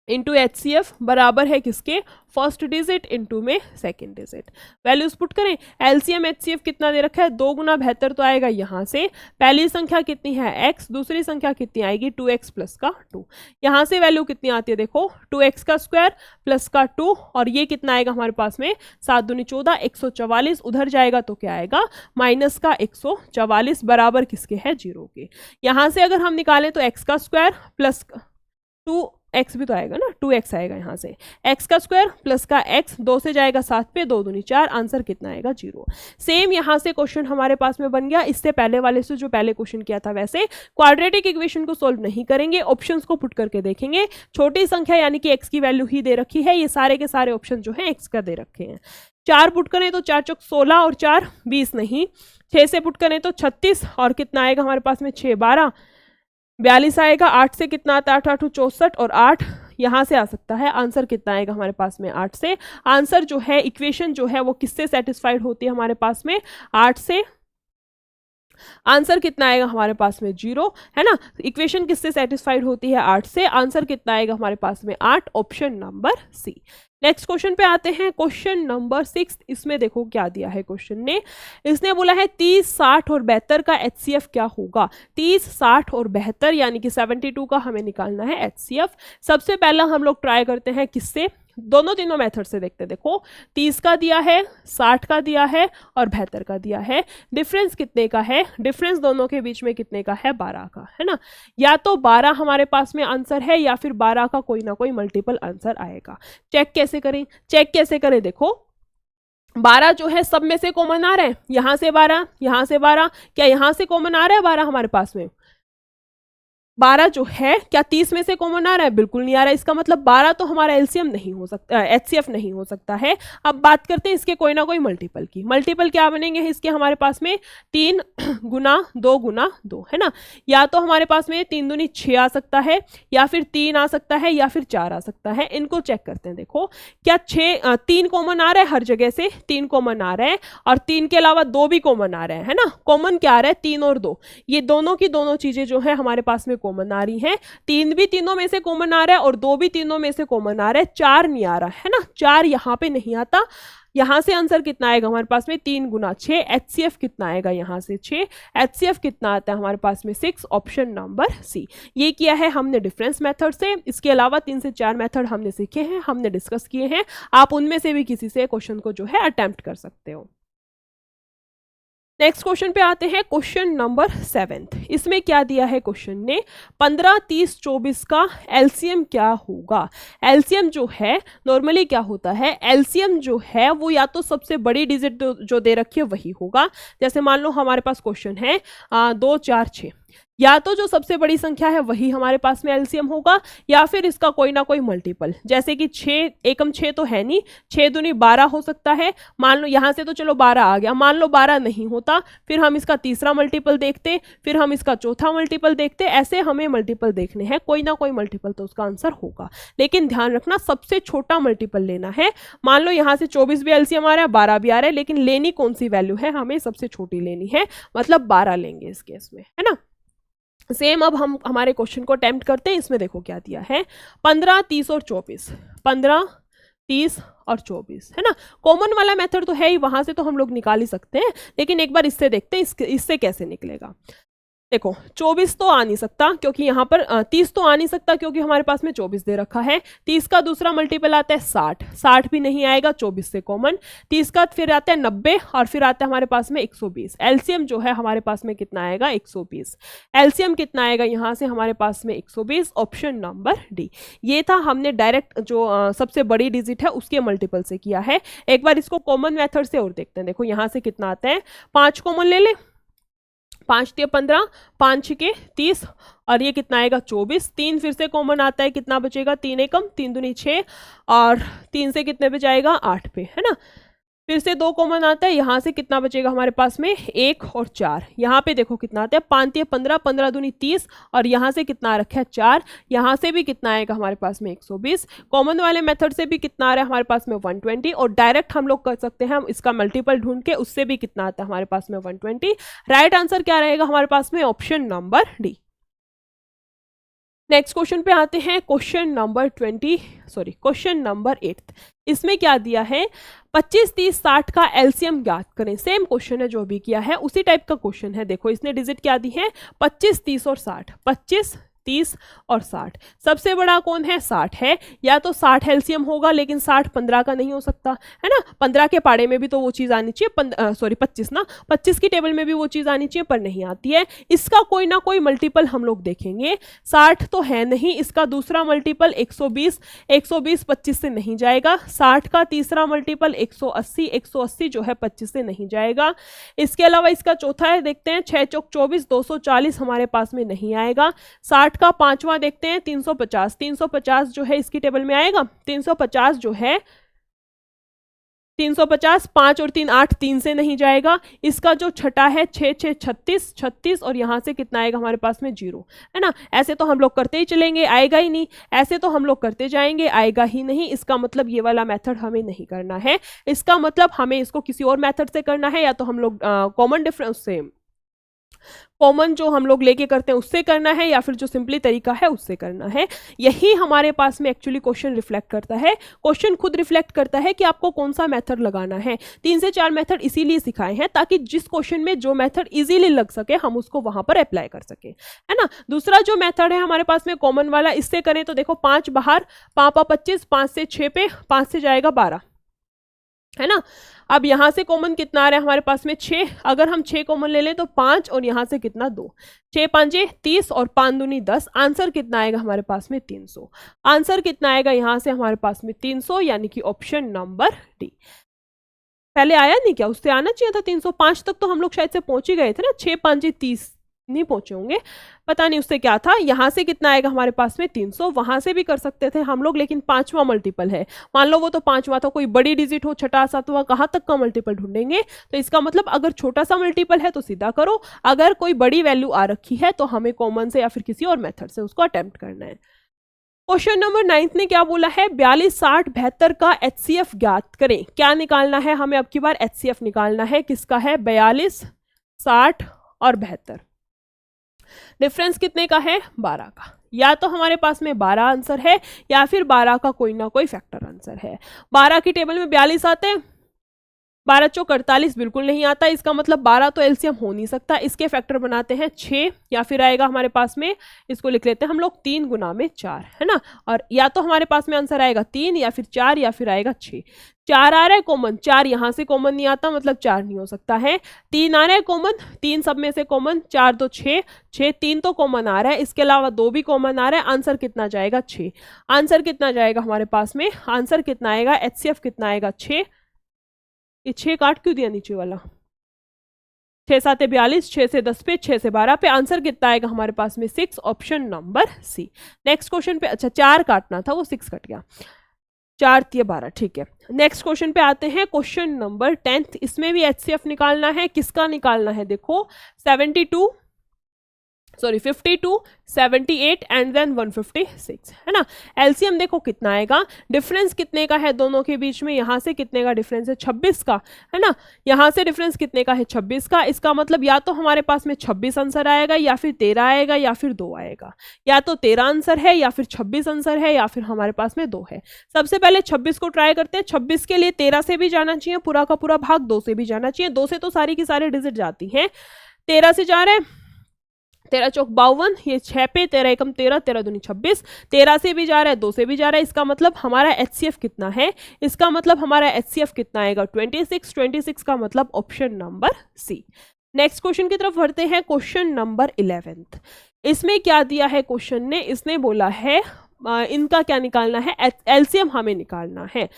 इंटू HCF बराबर है किसके, फर्स्ट डिजिट इंटू में सेकंड डिजिट। वैल्यूज पुट करें, एलसीएम HCF कितना दे रखा है, 2 गुना बेहतर तो आएगा यहाँ से। पहली संख्या कितनी है x, दूसरी संख्या कितनी आएगी 2x प्लस का 2। यहाँ से वैल्यू कितनी आती है देखो, 2x का स्क्वायर प्लस का 2 और ये कितना आएगा हमारे पास में 7 दूनी 14, 144। उधर जाएगा तो क्या आएगा माइनस का 144 बराबर किसके है 0 के। यहाँ से अगर हम निकालें तो x का स्क्वायर प्लस 2x भी तो आएगा ना, 2x आएगा यहाँ से, x का स्क्वायर प्लस का x, 2 से जाएगा 7 पे, 2 दूनी 4। आंसर कितना आएगा 0। सेम यहाँ से क्वेश्चन हमारे पास में बन गया। इससे पहले वाले से जो पहले क्वेश्चन किया था वैसे क्वाड्रेटिक इक्वेशन को सोल्व नहीं करेंगे, ऑप्शंस को पुट करके देखेंगे। छोटी संख्या यानी कि x की वैल्यू ही दे रखी है, ये सारे के सारे ऑप्शन जो है x का दे रखे हैं। 4 पुट करें तो 4 चौक 16 और 4 20 नहीं, 6 से पुट करें तो 36 और कितना आएगा हमारे पास में 6 12 42 आएगा। 8 से कितना आता है 8 8 64 और 8 यहाँ से आ सकता है। आंसर कितना आएगा हमारे पास में 8 से। आंसर जो है इक्वेशन जो है वो किससे सेटिस्फाइड होती है हमारे पास में 8 से। आंसर कितना आएगा हमारे पास में 0 है ना। इक्वेशन किससे सेटिस्फाइड होती है 8 से। आंसर कितना आएगा हमारे पास में 8, option number C. Next question पे आते हैं, क्वेश्चन नंबर 6। इसमें देखो क्या दिया है क्वेश्चन ने, इसने बोला है 30, 60 और 72 का HCF क्या होगा। 30, 60 और 72 यानी कि 72 का हमें निकालना है HCF। सबसे पहला हम लोग ट्राई करते हैं किससे, तीनों मेथड से देखते हैं। देखो 30 का दिया है, 60 का दिया है और 72 का दिया है। डिफरेंस कितने का है, डिफरेंस दोनों के बीच में कितने का है 12 का, है ना। या तो 12 हमारे पास में आंसर है या फिर 12 का कोई ना कोई मल्टीपल आंसर आएगा। चेक कैसे करें, चेक कैसे करें, देखो 12 जो है सब में से कॉमन आ रहा है, यहाँ से 12, यहाँ से 12, क्या यहाँ से कॉमन आ रहा है 12 हमारे पास में। 12 जो है क्या 30 में से कॉमन आ रहा है? बिल्कुल नहीं आ रहा है। इसका मतलब 12 तो हमारा एलसीएम नहीं हो सकता, एचसीएफ नहीं हो सकता है। अब बात करते हैं इसके कोई ना कोई मल्टीपल की। मल्टीपल क्या बनेंगे इसके हमारे पास में? 3 गुना 2 गुना 2, है ना। या तो हमारे पास में 3 दूनी 6 आ सकता है, या फिर 3 आ सकता है, या फिर 4 आ सकता है। इनको चेक करते हैं। देखो क्या 3 कॉमन आ रहा है, हर जगह से 3 कॉमन आ रहा है, और 3 के अलावा 2 भी कॉमन आ रहे हैं, है ना। कॉमन क्या आ रहा है? 3 और 2, ये दोनों की दोनों चीजें जो है हमारे पास में कॉमन आ रही हैं। 3 भी तीनों में से कॉमन आ रहा है और 2 भी तीनों में से कॉमन आ रहा है। 4 नहीं आ रहा है ना, 4 यहाँ पे नहीं आता। यहां से आंसर कितना आएगा हमारे पास में? 3 गुना 6। एचसीएफ कितना आएगा यहां से? 6। एचसीएफ कितना आता है हमारे पास में? 6। Option number C. ये किया है हमने डिफरेंस मेथड से। इसके अलावा 3 से 4 मेथड हमने सीखे हैं, हमने डिस्कस किए हैं। आप उनमें से भी किसी से क्वेश्चन को जो है अटेम्प्ट कर सकते हो। नेक्स्ट क्वेश्चन पे आते हैं, क्वेश्चन नंबर 7। इसमें क्या दिया है क्वेश्चन ने? 15, 30, 24 का एलसीएम क्या होगा? एलसीएम जो है नॉर्मली क्या होता है, एलसीएम जो है वो या तो सबसे बड़ी डिजिट जो दे रखी है वही होगा। जैसे मान लो हमारे पास क्वेश्चन है 2, 4, 6, या तो जो सबसे बड़ी संख्या है वही हमारे पास में एलसीएम होगा, या फिर इसका कोई ना कोई मल्टीपल। जैसे कि 6 एकम 6 तो है नहीं, 6 दूनी 12 हो सकता है। मान लो यहां से तो चलो 12 आ गया, मान लो 12 नहीं होता, फिर हम इसका तीसरा मल्टीपल देखते, फिर हम इसका चौथा मल्टीपल देखते। ऐसे हमें मल्टीपल देखने हैं, कोई ना कोई मल्टीपल तो उसका आंसर होगा। लेकिन ध्यान रखना सबसे छोटा मल्टीपल लेना है। मान लो यहां से 24 भी एलसीएम आ रहा है, 12 भी आ रहा है, लेकिन लेनी कौन सी वैल्यू है? हमें सबसे छोटी लेनी है, मतलब 12 लेंगे इस केस में, है ना। सेम अब हम हमारे क्वेश्चन को अटेम्प्ट करते हैं। इसमें देखो क्या दिया है, 15, 30 और 24। 15, 30 और 24, है ना। कॉमन वाला मेथड तो है ही, वहां से तो हम लोग निकाल ही सकते हैं, लेकिन एक बार इससे देखते हैं इससे कैसे निकलेगा। देखो 24 तो आ नहीं सकता, क्योंकि यहाँ पर 30 तो आ नहीं सकता, क्योंकि हमारे पास में 24 दे रखा है। 30 का दूसरा मल्टीपल आता है 60, 60 भी नहीं आएगा 24 से कॉमन। 30 का फिर आता है 90, और फिर आता है हमारे पास में 120। एलसीएम जो है हमारे पास में कितना आएगा? 120। एलसीएम कितना आएगा यहाँ से हमारे पास में? 120। Option number D. ये था, हमने डायरेक्ट जो सबसे बड़ी डिजिट है उसके मल्टीपल से किया है। एक बार इसको कॉमन मेथड से और देखते हैं। देखो यहाँ से कितना आता है, 5 कॉमन ले ले, 5 × 15, 5 × 30, और ये कितना आएगा? 24। 3 फिर से कॉमन आता है, कितना बचेगा? 3 एकम 3 दूनी 6, और 3 से कितने पे जाएगा? 8 पे, है ना। फिर से 2 कॉमन आता है, यहाँ से कितना बचेगा हमारे पास में? 1 और 4। यहाँ पे देखो कितना आता है, 5 × 15, 15 दूनी 30, और यहाँ से कितना रखा है? 4। यहाँ से भी कितना आएगा हमारे पास में? 120। कॉमन वाले मेथड से भी कितना आ रहा है हमारे पास में? 120। और डायरेक्ट हम लोग कर सकते हैं, हम इसका मल्टीपल ढूंढ के, उससे भी कितना आता है हमारे पास में? 120। राइट आंसर क्या रहेगा हमारे पास में? Option number D. Next question पे आते हैं, क्वेश्चन नंबर 8। इसमें क्या दिया है, 25, 30, 60 का एलसीएम ज्ञात करें। सेम क्वेश्चन है जो भी किया है, उसी टाइप का क्वेश्चन है। देखो इसने डिजिट क्या दी है, 25, 30 और 60। 25, 30 और 60। सबसे बड़ा कौन है? 60 है। या तो 60 एलसीएम होगा, लेकिन 60 15 का नहीं हो सकता, है ना। 15 के पाड़े में भी तो वो चीज़ आनी चाहिए, सॉरी 25 ना, 25 की टेबल में भी वो चीज़ आनी चाहिए, पर नहीं आती है। इसका कोई ना कोई मल्टीपल हम लोग देखेंगे। 60 तो है नहीं, इसका दूसरा मल्टीपल 120, 120 25 से नहीं जाएगा। 60 का तीसरा मल्टीपल 180, 180 जो है 25 से नहीं जाएगा। इसके अलावा इसका चौथा है, देखते हैं, 6 चौक 24, 240 हमारे पास में नहीं आएगा। 60 का पांचवा देखते हैं, 350, 350 जो है इसकी टेबल में आएगा। 350 जो है 350, 5 और 3 8, 3 से नहीं जाएगा। इसका जो छठा है 6 6 36, 36, और यहाँ से कितना आएगा हमारे पास में? 0, है ना। ऐसे तो हम लोग करते ही चलेंगे, आएगा ही नहीं। ऐसे तो हम लोग करते जाएंगे, आएगा ही नहीं। इसका मतलब ये वाला मेथड हमें नहीं करना है। इसका मतलब हमें इसको किसी और मेथड से करना है, या तो हम लोग कॉमन डिफरेंस से, कॉमन जो हम लोग लेके करते हैं उससे करना है, या फिर जो सिंपली तरीका है उससे करना है। यही हमारे पास में एक्चुअली क्वेश्चन रिफ्लेक्ट करता है। क्वेश्चन खुद रिफ्लेक्ट करता है कि आपको कौन सा मेथड लगाना है। 3 से 4 मेथड इसीलिए सिखाए हैं, ताकि जिस क्वेश्चन में जो मेथड इजीली लग सके हम उसको वहां पर अप्लाई कर सके, है ना। दूसरा जो मेथड है हमारे पास में कॉमन वाला, इससे करें तो देखो 5 बाहर, 5 25, 5 से 6 पे, 5 से जाएगा 12, है ना। अब यहां से कॉमन कितना आ रहा है हमारे पास में? 6। अगर हम 6 कॉमन ले लें तो 5, और यहां से कितना? 2। 6 5 30, और 5 दूनी 10। आंसर कितना आएगा हमारे पास में? 300। आंसर कितना आएगा यहां से हमारे पास में? 300, यानी कि ऑप्शन नंबर डी। पहले आया नहीं क्या? उससे आना चाहिए था 305 तक, तो हम लोग शायद से पहुंच ही गए थे ना। 6 5 30 नहीं पहुंचे होंगे, पता नहीं उससे क्या था। यहाँ से कितना आएगा हमारे पास में 300, वहां से भी कर सकते थे हम लोग, लेकिन 5वां मल्टीपल है, मान लो वो तो 5वां था, कोई बड़ी डिजिट हो, छठा सातवां, कहाँ तक का मल्टीपल ढूंढेंगे। तो इसका मतलब अगर छोटा सा मल्टीपल है तो सीधा करो, अगर कोई बड़ी वैल्यू आ रखी है तो हमें कॉमन से या फिर किसी और मेथड से उसको अटेम्प्ट करना है। क्वेश्चन नंबर 9 ने क्या बोला है, 42, 60, 72 का HCF ज्ञात करें। क्या निकालना है हमें, अब की बार HCF निकालना है, किसका है, 42, 60 और 72। डिफरेंस कितने का है, 12 का। या तो हमारे पास में 12 आंसर है या फिर 12 का कोई ना कोई फैक्टर आंसर है। 12 की टेबल में 42 आते हैं, 12 चौक 48 बिल्कुल नहीं आता, इसका मतलब 12 तो एलसीएम हो नहीं सकता। इसके फैक्टर बनाते हैं 6, या फिर आएगा हमारे पास में, इसको लिख लेते हैं हम लोग 3 गुना में 4, है ना। और या तो हमारे पास में आंसर आएगा 3 या फिर 4 या फिर आएगा 6। 4 आ रहा है कॉमन, 4 यहाँ से कॉमन नहीं आता, मतलब 4 नहीं हो सकता है। 3 आ रहा है कॉमन, 3 सब में से कॉमन, 4 2 6, 6 3 तो कॉमन आ रहा है, इसके अलावा 2 भी कॉमन आ रहा है। आंसर कितना जाएगा, 6। आंसर कितना जाएगा हमारे पास में, आंसर कितना आएगा, HCF कितना आएगा, 6। ये 6 काट क्यों दिया नीचे वाला, 6 7 42, 6 से 10 पे, 6 से 12 पे, आंसर कितना आएगा हमारे पास में, 6, option number C. Next question पे, अच्छा 4 काटना था, वो 6 कट गया, 4 3 12, ठीक है। नेक्स्ट क्वेश्चन पे आते हैं, क्वेश्चन नंबर 10। इसमें भी HCF निकालना है, किसका निकालना है, देखो 52, 78 एंड देन 156, है ना। एलसीएम देखो कितना आएगा, डिफरेंस कितने का है दोनों के बीच में, यहाँ से कितने का डिफरेंस है, 26 का, है ना। यहाँ से डिफरेंस कितने का है, 26 का। इसका मतलब या तो हमारे पास में 26 आंसर आएगा या फिर 13 आएगा या फिर 2 आएगा, या तो 13 आंसर है या फिर 26 आंसर है या फिर हमारे पास में 2 है। सबसे पहले 26 को ट्राई करते हैं। 26 के लिए 13 से भी जाना चाहिए पूरा का पूरा भाग, 2 से भी जाना चाहिए, 2 से तो सारी की सारी डिजिट जाती हैं, 13 से जा रहे हैं, 13 चौक 52, ये 6 पे, 13 एकम 13, 13 दूनी 26, 13 से भी जा रहा है, 2 से भी जा रहा है। इसका मतलब हमारा HCF कितना है, इसका मतलब हमारा HCF कितना आएगा, 26। 26 का मतलब option number C. Next question की तरफ बढ़ते हैं, क्वेश्चन नंबर 11। इसमें क्या दिया है क्वेश्चन ने, इसने बोला है इनका क्या निकालना है, एलसीएम हमें निकालना है।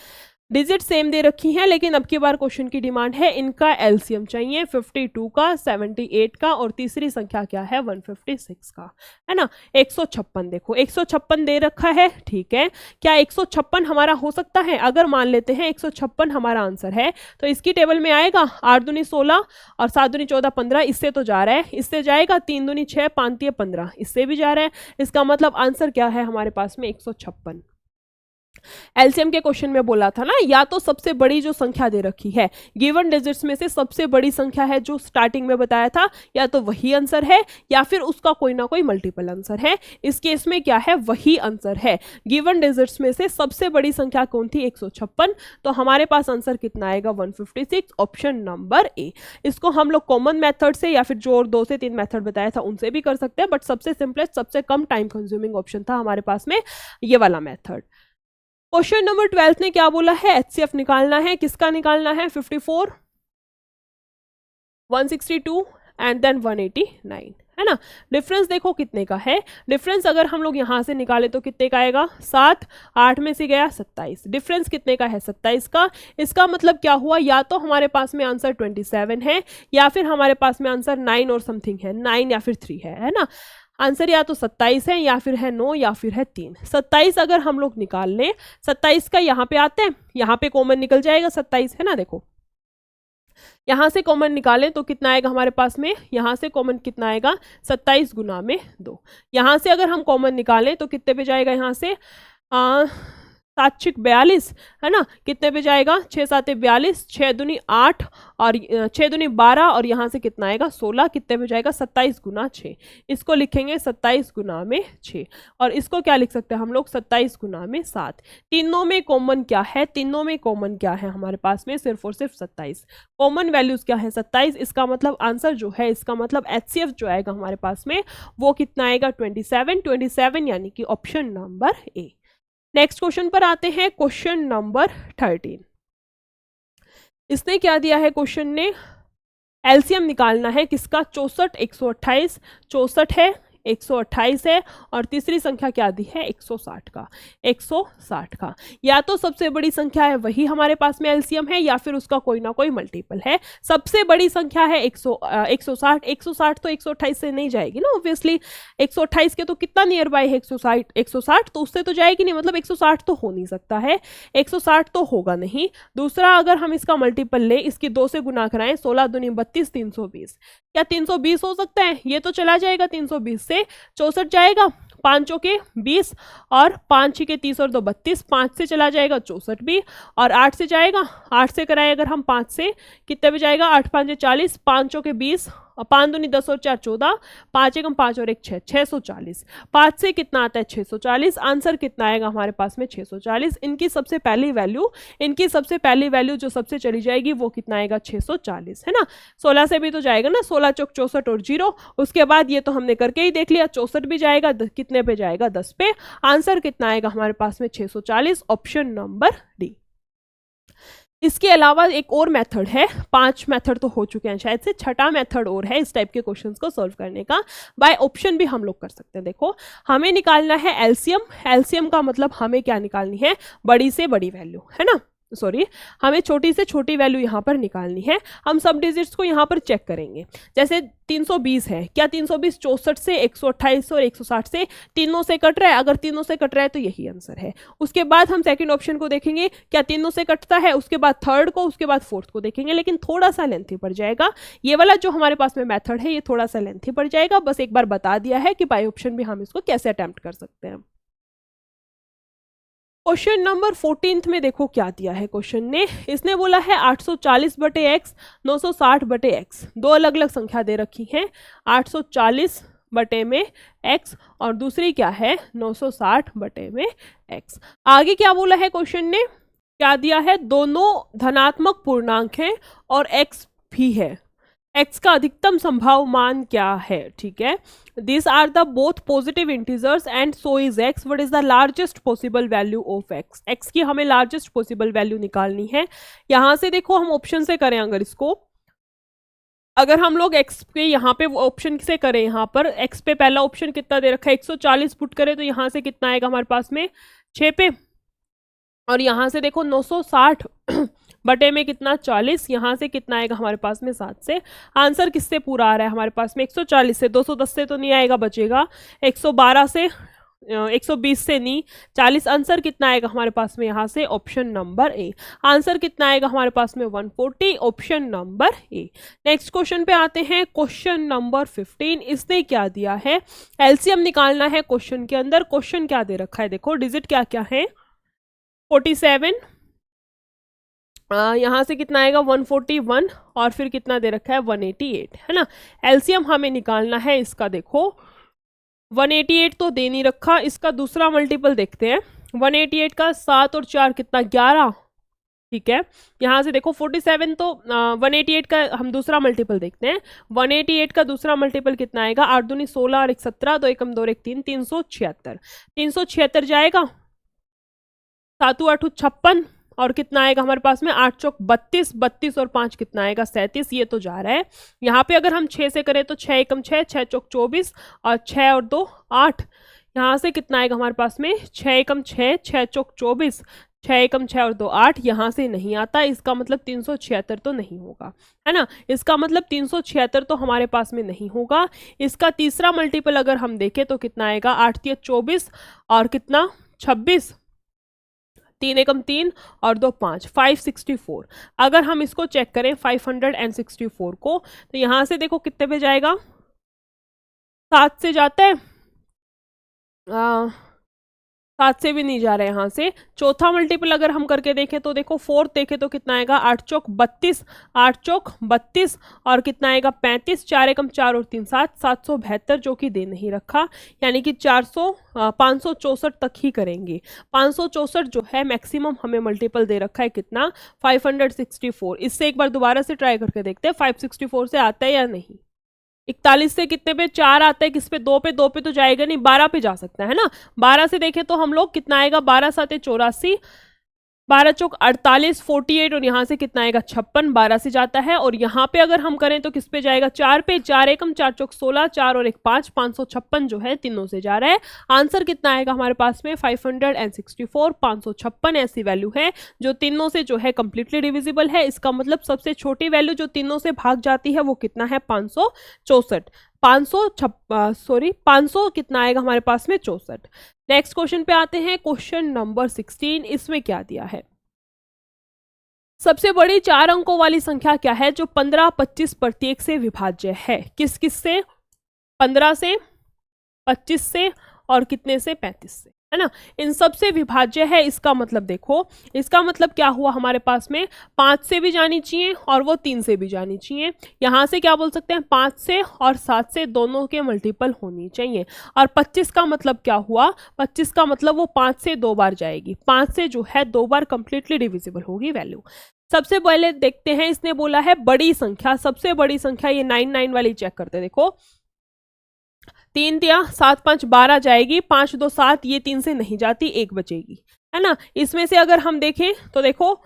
डिजिट सेम दे रखी हैं, लेकिन अब की बार क्वेश्चन की डिमांड है इनका एलसीएम चाहिए, 52 का, 78 का, और तीसरी संख्या क्या है, 156 का, है ना। 156 देखो, 156 दे रखा है, ठीक है। क्या 156 हमारा हो सकता है, अगर मान लेते हैं 156 हमारा आंसर है तो इसकी टेबल में आएगा 8 दूनी 16 और 7 दूनी 14 15, इससे तो जा रहा है, इससे जाएगा 3 दूनी 6 5 3 15, इससे भी जा रहा है। इसका मतलब आंसर क्या है हमारे पास में, 156। एलसीएम के क्वेश्चन में बोला था ना, या तो सबसे बड़ी जो संख्या दे रखी है गिवन डिजिट्स में से सबसे बड़ी संख्या है जो स्टार्टिंग में बताया था, या तो वही आंसर है या फिर उसका कोई ना कोई मल्टीपल आंसर है। इस केस में क्या है, वही आंसर है। गिवन डिजिट्स में से सबसे बड़ी संख्या कौन थी, 156, तो हमारे पास आंसर कितना आएगा, 156, ऑप्शन नंबर ए। इसको हम लोग कॉमन मेथड से या फिर जो 2 से 3 मेथड बताया था उनसे भी कर सकते हैं, बट सबसे सिंपलेस्ट, सबसे कम टाइम कंज्यूमिंग ऑप्शन था हमारे पास में ये वाला मेथड। क्वेश्चन नंबर 12 ने क्या बोला है, HCF निकालना है, किसका निकालना है, 54, 162 एंड देन 189, है ना। डिफरेंस देखो कितने का है, डिफरेंस अगर हम लोग यहां से निकाले तो कितने का आएगा, 7, 8 में से गया 27, डिफरेंस कितने का है, 27 का। इसका मतलब क्या हुआ, या तो हमारे पास में आंसर 27 है या फिर हमारे पास में आंसर 9 और समथिंग है, 9 या फिर 3 है ना। आंसर या तो 27 है या फिर है 9 या फिर है 3। 27 अगर हम लोग निकाल लें, 27 का यहाँ पे आते हैं, यहाँ पे कॉमन निकल जाएगा 27, है ना। देखो यहाँ से कॉमन निकालें तो कितना आएगा हमारे पास में, यहाँ से कॉमन कितना आएगा, 27 गुना में 2। यहाँ से अगर हम कॉमन निकालें तो कितने पे जाएगा, यहाँ से 7 6 42, है ना। कितने पे जाएगा, 6 7 42, 6 दूनी 8 और 6 दूनी 12, और यहाँ से कितना आएगा 16, कितने पे जाएगा, 27 गुना 6। इसको लिखेंगे 27 गुना में 6, और इसको क्या लिख सकते हैं हम लोग, 27 गुना में 7। तीनों में कॉमन क्या है, तीनों में कॉमन क्या है हमारे पास में, सिर्फ और सिर्फ 27। कॉमन वैल्यूज क्या है, 27। इसका मतलब आंसर जो है, इसका मतलब HCF जो आएगा हमारे पास में वो कितना आएगा, 27, यानी कि option number A. Next question पर आते हैं, क्वेश्चन नंबर 13। इसने क्या दिया है क्वेश्चन ने, एलसीएम निकालना है किसका, 64, 128, 64 है, 128 है, और तीसरी संख्या क्या दी है 160 का, 160 का। या तो सबसे बड़ी संख्या है वही हमारे पास में एलसीएम है, या फिर उसका कोई ना कोई मल्टीपल है। सबसे बड़ी संख्या है 160, 160 तो 128 से नहीं जाएगी ना ऑब्वियसली, 128 के तो कितना नियर बाय है 160, 160 तो उससे तो जाएगी नहीं, मतलब 160 तो हो नहीं सकता है, 160 तो होगा नहीं। दूसरा, अगर हम इसका मल्टीपल ले, इसकी 2 से गुना कराएं, 16 दूनी 32, 320, क्या 320 हो सकता है? ये तो चला जाएगा, 320 से 64 जाएगा, 5 के 20 और 5 के 30 और 2 32, 5 से चला जाएगा 64 भी, और 8 से जाएगा, 8 से कराए अगर हम 5 से, कितने पे जाएगा, 8 5 40, 5 के 20 और 5 दूनी 10 और 4 14, 5 एकम 5 और 1 6, 640। 5 से कितना आता है 640, आंसर कितना आएगा हमारे पास में 640। इनकी सबसे पहली वैल्यू जो सबसे चली जाएगी वो कितना आएगा 640, है ना। 16 से भी तो जाएगा ना, 16 चौक 64 और 0, उसके बाद ये तो हमने करके ही देख लिया, 64 भी जाएगा, कितने पे जाएगा 10 पे। आंसर कितना आएगा हमारे पास में 640, ऑप्शन नंबर डी। इसके अलावा एक और मेथड है, 5 मेथड तो हो चुके हैं शायद से, छठा मेथड और है इस टाइप के क्वेश्चंस को सॉल्व करने का। बाय ऑप्शन भी हम लोग कर सकते हैं। देखो, हमें निकालना है एलसीएम, एलसीएम का मतलब हमें क्या निकालनी है, बड़ी से बड़ी वैल्यू, है ना, सॉरी, हमें छोटी से छोटी वैल्यू यहाँ पर निकालनी है। हम सब डिजिट्स को यहाँ पर चेक करेंगे। जैसे 320 है, क्या 320 64 से, 128 और 160 से तीनों से कट रहा है? अगर तीनों से कट रहा है तो यही आंसर है। उसके बाद हम सेकंड ऑप्शन को देखेंगे, क्या तीनों से कटता है, उसके बाद थर्ड को, उसके बाद फोर्थ को देखेंगे, लेकिन थोड़ा सा लेंथी पड़ जाएगा। ये वाला जो हमारे पास में मेथड है ये थोड़ा सा लेंथी पड़ जाएगा। बस एक बार बता दिया है कि बाय ऑप्शन भी हम इसको कैसे अटेम्प्ट कर सकते हैं। क्वेश्चन नंबर 14 में देखो क्या दिया है क्वेश्चन ने, इसने बोला है 840 बटे एक्स, 960 बटे एक्स, दो अलग अलग संख्या दे रखी हैं, 840 बटे में एक्स और दूसरी क्या है 960 बटे में एक्स। आगे क्या बोला है क्वेश्चन ने, क्या दिया है, दोनों धनात्मक पूर्णांक हैं और एक्स भी है, एक्स का अधिकतम संभाव मान क्या है, ठीक है। This are the both positive integers and so is x, what is the largest possible value of x, x की हमें लार्जेस्ट पॉसिबल वैल्यू निकालनी है। यहां से देखो हम ऑप्शन से करें, अगर हम लोग एक्स पे यहाँ पे ऑप्शन से करें, यहाँ पर एक्स पे पहला ऑप्शन कितना दे रखा है 140 पुट करें तो यहाँ से कितना आएगा हमारे पास में 6 पे, और यहाँ से देखो 960 बटे में कितना 40, यहाँ से कितना आएगा हमारे पास में 7 से। आंसर किससे पूरा आ रहा है हमारे पास में 140 से, 210 से तो नहीं आएगा, बचेगा 112 से, 120 से नहीं, 40। आंसर कितना आएगा हमारे पास में यहाँ से ऑप्शन नंबर ए। आंसर कितना आएगा हमारे पास में 140, option number A. Next question पे आते हैं, क्वेश्चन नंबर 15। इसने क्या दिया है, एलसीएम निकालना है क्वेश्चन के अंदर। क्वेश्चन क्या दे रखा है, देखो डिजिट क्या क्या है, 47, यहाँ से कितना आएगा 141 और फिर कितना दे रखा है 188, है ना। एलसीएम हमें निकालना है इसका। देखो 188 तो दे नहीं रखा, इसका दूसरा मल्टीपल देखते हैं। 188 का 7 और 4 कितना 11, ठीक है। यहाँ से देखो 47 तो 188 का हम दूसरा मल्टीपल देखते हैं। 188 का दूसरा मल्टीपल कितना आएगा, 8 दूनी 16 और 1 17, 2 एकम 2 1 3, 376, 376 जाएगा, 7 8 56 और कितना आएगा हमारे पास में 8 चौक 32, 32 और 5 कितना आएगा 37, ये तो जा रहा है। यहाँ पे अगर हम 6 से करें तो 6 एकम 6, 6 चौक 24 और 6 और 2 8, यहाँ से कितना आएगा हमारे पास में 6 एकम 6, 6 चौक 24, 6 एकम 6 और 2 8, यहाँ से नहीं आता, इसका मतलब 376 तो नहीं होगा, है ना। इसका मतलब 376 तो हमारे पास में नहीं होगा। इसका तीसरा मल्टीपल अगर हम देखें तो कितना आएगा 8 3 24 और कितना 26, 3 एकम 3 और 2 5, 564। अगर हम इसको चेक करें 564 को, तो यहाँ से देखो कितने पे जाएगा, 7 से जाता है, 7 से भी नहीं जा रहा है यहाँ से। चौथा मल्टीपल अगर हम करके देखें तो देखो, फोर्थ देखें तो कितना आएगा 8 चौक 32, 8 चौक 32 और कितना आएगा 35, 4 एकम 4 और 3 7, 772 जो कि दे नहीं रखा, यानी कि 564 तक ही करेंगे। 564 जो है मैक्सिमम हमें मल्टीपल दे रखा है कितना 564। इससे एक बार दोबारा से ट्राई करके देखते हैं 564 से आता है या नहीं। 41 से कितने पे 4 आता है, किस पे 2 पे, 2 पे तो जाएगा नहीं, 12 पे जा सकता है ना। 12 से देखें तो हम लोग कितना आएगा 12 7 84, 12 चौक 48, 48 और यहाँ से कितना आएगा 56, 12 से जाता है। और यहाँ पे अगर हम करें तो किस पे जाएगा 4 पे, 4 एकम 4 चौक 16, 4 और 1 5, 556 जो है तीनों से जा रहा है। आंसर कितना आएगा हमारे पास में 564, 556 ऐसी वैल्यू है जो तीनों से जो है कंप्लीटली डिविजिबल है। इसका मतलब सबसे छोटी वैल्यू जो तीनों से भाग जाती है वो कितना है 564, 500 कितना आएगा हमारे पास में 64। नेक्स्ट क्वेश्चन पे आते हैं, क्वेश्चन नंबर 16। इसमें क्या दिया है, सबसे बड़ी 4 अंकों वाली संख्या क्या है जो 15, 25 प्रत्येक से विभाज्य है। किस किस से, 15 से, 25 से और कितने से 35 से, है ना, इन सब से विभाज्य है। इसका मतलब देखो, इसका मतलब क्या हुआ हमारे पास में 5 से भी जानी चाहिए और वो 3 से भी जानी चाहिए। यहाँ से क्या बोल सकते हैं 5 से और 7 से दोनों के मल्टीपल होनी चाहिए। और 25 का मतलब क्या हुआ, 25 का मतलब वो 5 से 2 बार जाएगी, 5 से जो है 2 बार कंप्लीटली डिविजिबल होगी वैल्यू। सबसे पहले देखते हैं, इसने बोला है बड़ी संख्या, सबसे बड़ी संख्या ये 99 वाली चेक करते हैं। देखो 3 दिया, 7 5 12 जाएगी, 5 2 7, ये 3 से नहीं जाती, 1 बचेगी, है ना। इसमें से अगर हम देखें तो देखो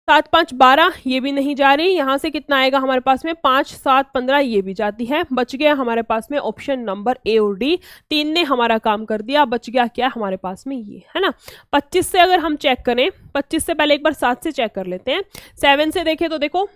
7 5 12 ये भी नहीं जा रही, यहाँ से कितना आएगा हमारे पास में 5 7 15 ये भी जाती है। बच गया हमारे पास में ऑप्शन नंबर ए और डी, 3 ने हमारा काम कर दिया। बच गया क्या हमारे पास में ये, है ना। 25 से अगर हम चेक करें, 25 से पहले एक बार 7 से चेक कर लेते हैं। 7 से देखें तो देखो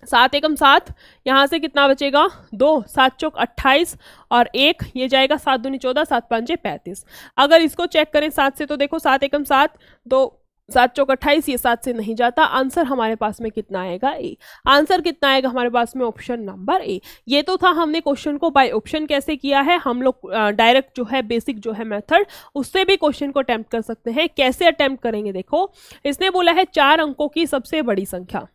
7 एकम 7, यहाँ से कितना बचेगा 2, 7 चौक 28 और 1 ये जाएगा 7 दूनी 14, 7 5 35। अगर इसको चेक करें 7 से तो देखो 7 एकम 7, 2 7 चौक 28, ये 7 से नहीं जाता। आंसर हमारे पास में कितना आएगा ए। आंसर कितना आएगा हमारे पास में ऑप्शन नंबर ए। ये तो था हमने क्वेश्चन को बाय ऑप्शन कैसे किया है। हम लोग डायरेक्ट जो है बेसिक जो है मेथड उससे भी क्वेश्चन को अटेम्प्ट कर सकते हैं। कैसे अटेम्प्ट करेंगे, देखो इसने बोला है 4 अंकों की सबसे बड़ी संख्या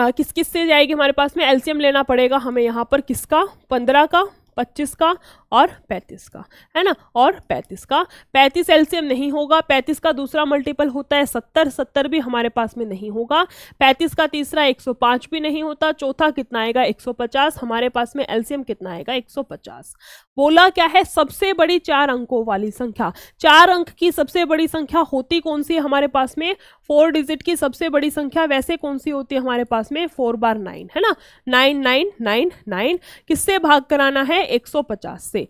किस किस से जाएगी हमारे पास में, एलसीएम लेना पड़ेगा हमें यहाँ पर, किसका 15 का, 25 का और 35 का, है ना, और 35 का। 35 एलसीएम नहीं होगा, 35 का दूसरा मल्टीपल होता है 70, 70 भी हमारे पास में नहीं होगा। 35 का तीसरा 105 भी नहीं होता। चौथा कितना आएगा 150, हमारे पास में एलसीएम कितना आएगा 150। बोला क्या है सबसे बड़ी 4 अंकों वाली संख्या। 4 अंक की सबसे बड़ी संख्या होती कौन सी है हमारे पास में, 4 डिजिट की सबसे बड़ी संख्या वैसे कौन सी होती है हमारे पास में 4 बार 9, है ना, 9999। किससे भाग कराना है 150 से,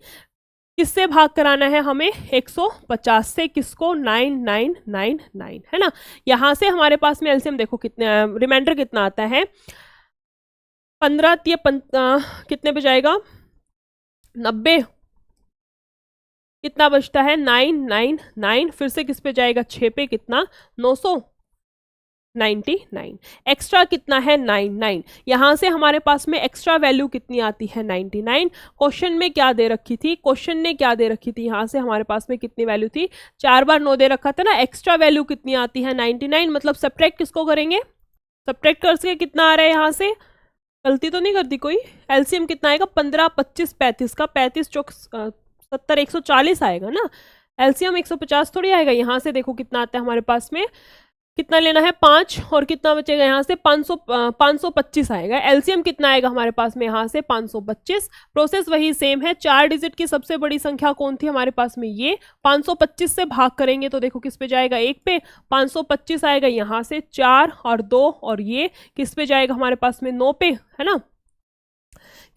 किससे भाग कराना है हमें 150 से, किसको 9999, है ना। यहां से हमारे पास में एलसीएम देखो कितने, रिमाइंडर कितना आता है 15 कितने पे जाएगा 90, कितना बचता है 999, फिर से किस पे जाएगा 6 पे, कितना 999। एक्स्ट्रा कितना है 99, यहां से हमारे पास में एक्स्ट्रा वैल्यू कितनी आती है 99। क्वेश्चन में क्या दे रखी थी, क्वेश्चन ने क्या दे रखी थी, यहां से हमारे पास में कितनी वैल्यू थी 4 बार 9 दे रखा था ना। एक्स्ट्रा वैल्यू कितनी आती है 99, मतलब सब्ट्रैक्ट किसको करेंगे, सब्ट्रैक्ट करके कितना आ रहा है, यहाँ से गलती तो नहीं करती कोई, एलसीएम कितना आएगा 15 25 35 का, 35 चौक 70 140 आएगा ना, एलसीएम 150 थोड़ी आएगा। यहाँ से देखो कितना आता है हमारे पास में, कितना लेना है 5 और कितना बचेगा यहाँ से 525 आएगा। एलसीएम कितना आएगा हमारे पास में यहाँ से 525। प्रोसेस वही सेम है। 4 डिजिट की सबसे बड़ी संख्या कौन थी हमारे पास में, ये 525 से भाग करेंगे तो देखो किस पे जाएगा 1 पे, 525 आएगा यहाँ से 4 और 2 और ये किस पे जाएगा हमारे पास में 9 पे, है ना।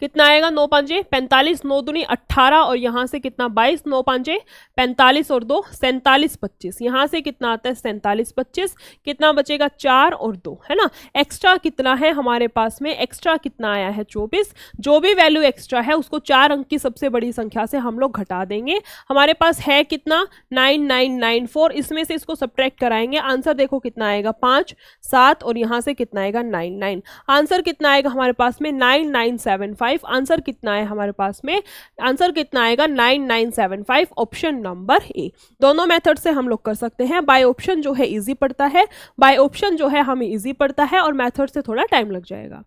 कितना आएगा 9 5 45, 9 दूनी 18 और यहाँ से कितना 22, 9 5 45 और 2 47 25, यहाँ से कितना आता है 47 25, कितना बचेगा 4 और 2, है ना। एक्स्ट्रा कितना है हमारे पास में, एक्स्ट्रा कितना आया है 24। जो भी वैल्यू एक्स्ट्रा है उसको 4 अंक की सबसे बड़ी संख्या से हम लोग घटा देंगे। हमारे पास है कितना 9994, इसमें से इसको सब्ट्रैक्ट कराएंगे। आंसर देखो कितना आएगा 5 7 और यहाँ से कितना आएगा 99। आंसर कितना आएगा हमारे पास में 9975। आंसर कितना है हमारे पास में, आंसर कितना आएगा 9975, ऑप्शन नंबर ए। दोनों मेथड से हम लोग कर सकते हैं। बाय ऑप्शन जो है इजी पड़ता है, बाय ऑप्शन जो है हमें इजी पड़ता है और मेथड से थोड़ा टाइम लग जाएगा।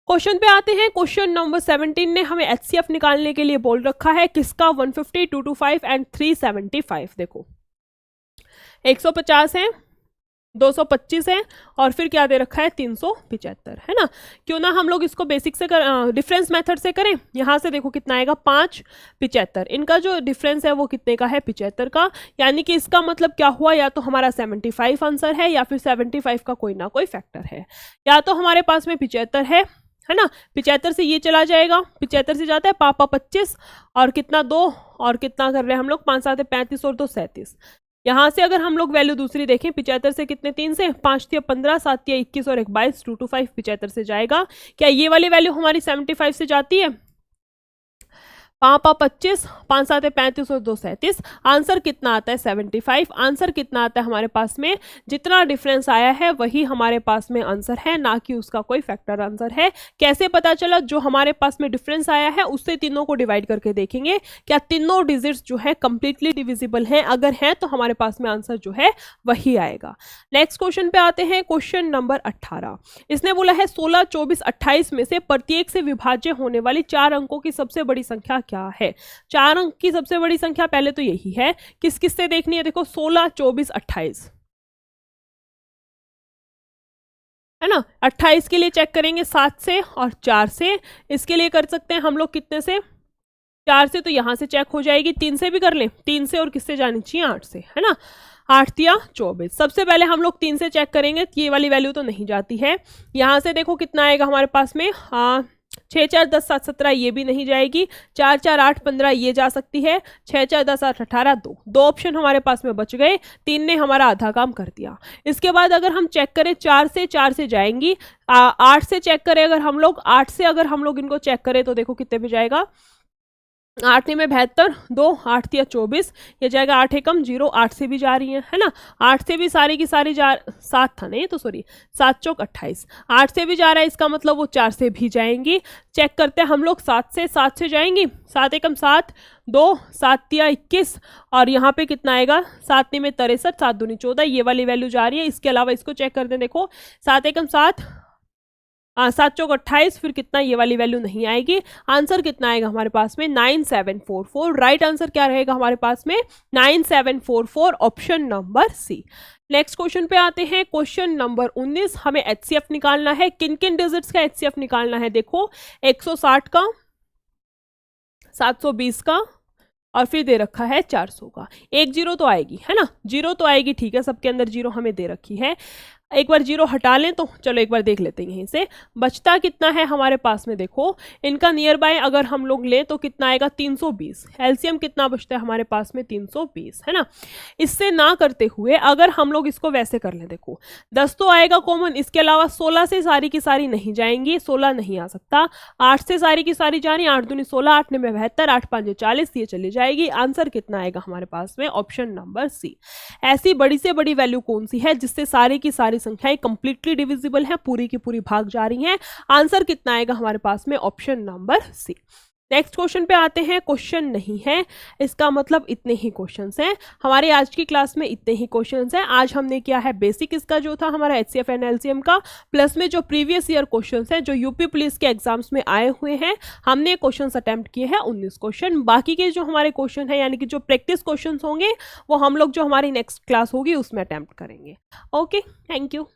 क्वेश्चन पे आते हैं। क्वेश्चन नंबर 17 ने हमें एचसीएफ निकालने के लिए बोल रखा है किसका, 150 225 एंड 375। देखो 150 है, 225 है और फिर क्या दे रखा है 375, है ना। क्यों ना हम लोग इसको बेसिक से डिफरेंस मेथड से करें। यहाँ से देखो कितना आएगा 575, इनका जो डिफरेंस है वो कितने का है 75 का, यानी कि इसका मतलब क्या हुआ, या तो हमारा 75 आंसर है या फिर 75 का कोई ना कोई फैक्टर है। या तो हमारे पास में 75 है ना, 75 से ये चला जाएगा, 75 से जाता है पापा 25 और कितना 2 और कितना कर रहे हैं हम लोग 5 7 35 और 2 37। यहाँ से अगर हम लोग वैल्यू दूसरी देखें 75 से कितने 3 से 5 3 15 7 3 21 और 1 22 2 to 5 75 से जाएगा। क्या ये वाली वैल्यू हमारी 75 से जाती है? पापा 25 5 7 35 और 2 37। आंसर कितना आता है 75। आंसर कितना आता है हमारे पास में, जितना डिफरेंस आया है वही हमारे पास में आंसर है, ना कि उसका कोई फैक्टर आंसर है। कैसे पता चला? जो हमारे पास में डिफरेंस आया है उससे तीनों को डिवाइड करके देखेंगे क्या तीनों डिजिट्स जो है कंप्लीटली डिविजिबल हैं। अगर है तो हमारे पास में आंसर जो है वही आएगा। नेक्स्ट क्वेश्चन पे आते हैं, क्वेश्चन नंबर 18। इसने बोला है 16 24 28 में से प्रत्येक से विभाज्य होने वाली 4 अंकों की सबसे बड़ी संख्या क्या है। 4 अंक की सबसे बड़ी संख्या पहले तो यही है, किस किस से देखनी है, देखो 16 24 28, है ना। 28 के लिए चेक करेंगे 7 से और 4 से, इसके लिए कर सकते हैं हम लोग कितने से, 4 से, तो यहां से चेक हो जाएगी। 3 से भी कर लें, 3 से और किससे जानी चाहिए 8 से, है ना। 8 या 24। सबसे पहले हम लोग 3 से चेक करेंगे, ये वाली वैल्यू तो नहीं जाती है। यहां से देखो कितना आएगा हमारे पास में, 6 4 10 7 17, ये भी नहीं जाएगी। 4 4 8 15, ये जा सकती है। 6 4 10 8 18, 2 ऑप्शन हमारे पास में बच गए। 3 ने हमारा आधा काम कर दिया। इसके बाद अगर हम चेक करें 4 से जाएंगी, 8 से चेक करें अगर हम लोग, 8 से अगर हम लोग इनको चेक करें तो देखो कितने पे जाएगा, 8 में 72, 2 8 या 24, ये जाएगा 8 एकम 0, 8 से भी जा रही है ना। 8 से भी सारी की सारी जा, 7 था नहीं तो सॉरी 7 चौक 28, 8 से भी जा रहा है, इसका मतलब वो 4 से भी जाएंगी। चेक करते हैं हम लोग 7 से जाएंगी, 7 एकम 7, 2 7 या 21 और यहाँ पे कितना आएगा 7 में 63, 7 दूनी 14, ये वाली वैल्यू जा रही है। इसके अलावा इसको चेक करते हैं, देखो 7 एकम 7, 7 चौक 28, फिर कितना, ये वाली वैल्यू नहीं आएगी। आंसर कितना आएगा हमारे पास में 9744। राइट आंसर क्या रहेगा हमारे पास में 9744, option number C. Next question पे आते हैं, क्वेश्चन नंबर 19। हमें एचसीएफ निकालना है। किन किन डिजिट्स का एचसीएफ निकालना है, देखो 160 का, 720 का और फिर दे रखा है 400 का। एक जीरो तो आएगी, है ना, जीरो तो आएगी, ठीक है, सबके अंदर जीरो हमें दे रखी है। एक बार जीरो हटा लें तो चलो एक बार देख लेते हैं यहीं से बचता कितना है हमारे पास में। देखो इनका नियर बाय अगर हम लोग लें तो कितना आएगा 320। एलसीएम कितना बचता है हमारे पास में 320, है ना। इससे ना करते हुए अगर हम लोग इसको वैसे कर लें, देखो 10 तो आएगा कॉमन, इसके अलावा 16 से सारी की सारी नहीं जाएंगी, 16 नहीं आ सकता। 8 से सारी की सारी जा रही, 8 दूनी 16, 8 में 72, 8 5 40, ये चली जाएगी। आंसर कितना आएगा हमारे पास में, ऑप्शन नंबर सी। ऐसी बड़ी से बड़ी वैल्यू कौन सी है जिससे सारी की सारी संख्याएं कंप्लीटली डिविजिबल है, पूरी की पूरी भाग जा रही हैं। आंसर कितना आएगा हमारे पास में, option number C. Next question पे आते हैं, क्वेश्चन नहीं है, इसका मतलब इतने ही क्वेश्चंस हैं हमारे आज की क्लास में, इतने ही क्वेश्चंस हैं। आज हमने किया है बेसिक इसका जो था हमारा एचसीएफ एंड एलसीएम का, प्लस में जो प्रीवियस ईयर क्वेश्चंस हैं जो यूपी पुलिस के एग्जाम्स में आए हुए हैं, हमने क्वेश्चंस अटेम्प्ट किए हैं 19 क्वेश्चन। बाकी के जो हमारे क्वेश्चन है यानी कि जो प्रैक्टिस क्वेश्चन होंगे वो हम लोग जो हमारी नेक्स्ट क्लास होगी उसमें अटेम्प्ट करेंगे। Okay, thank you.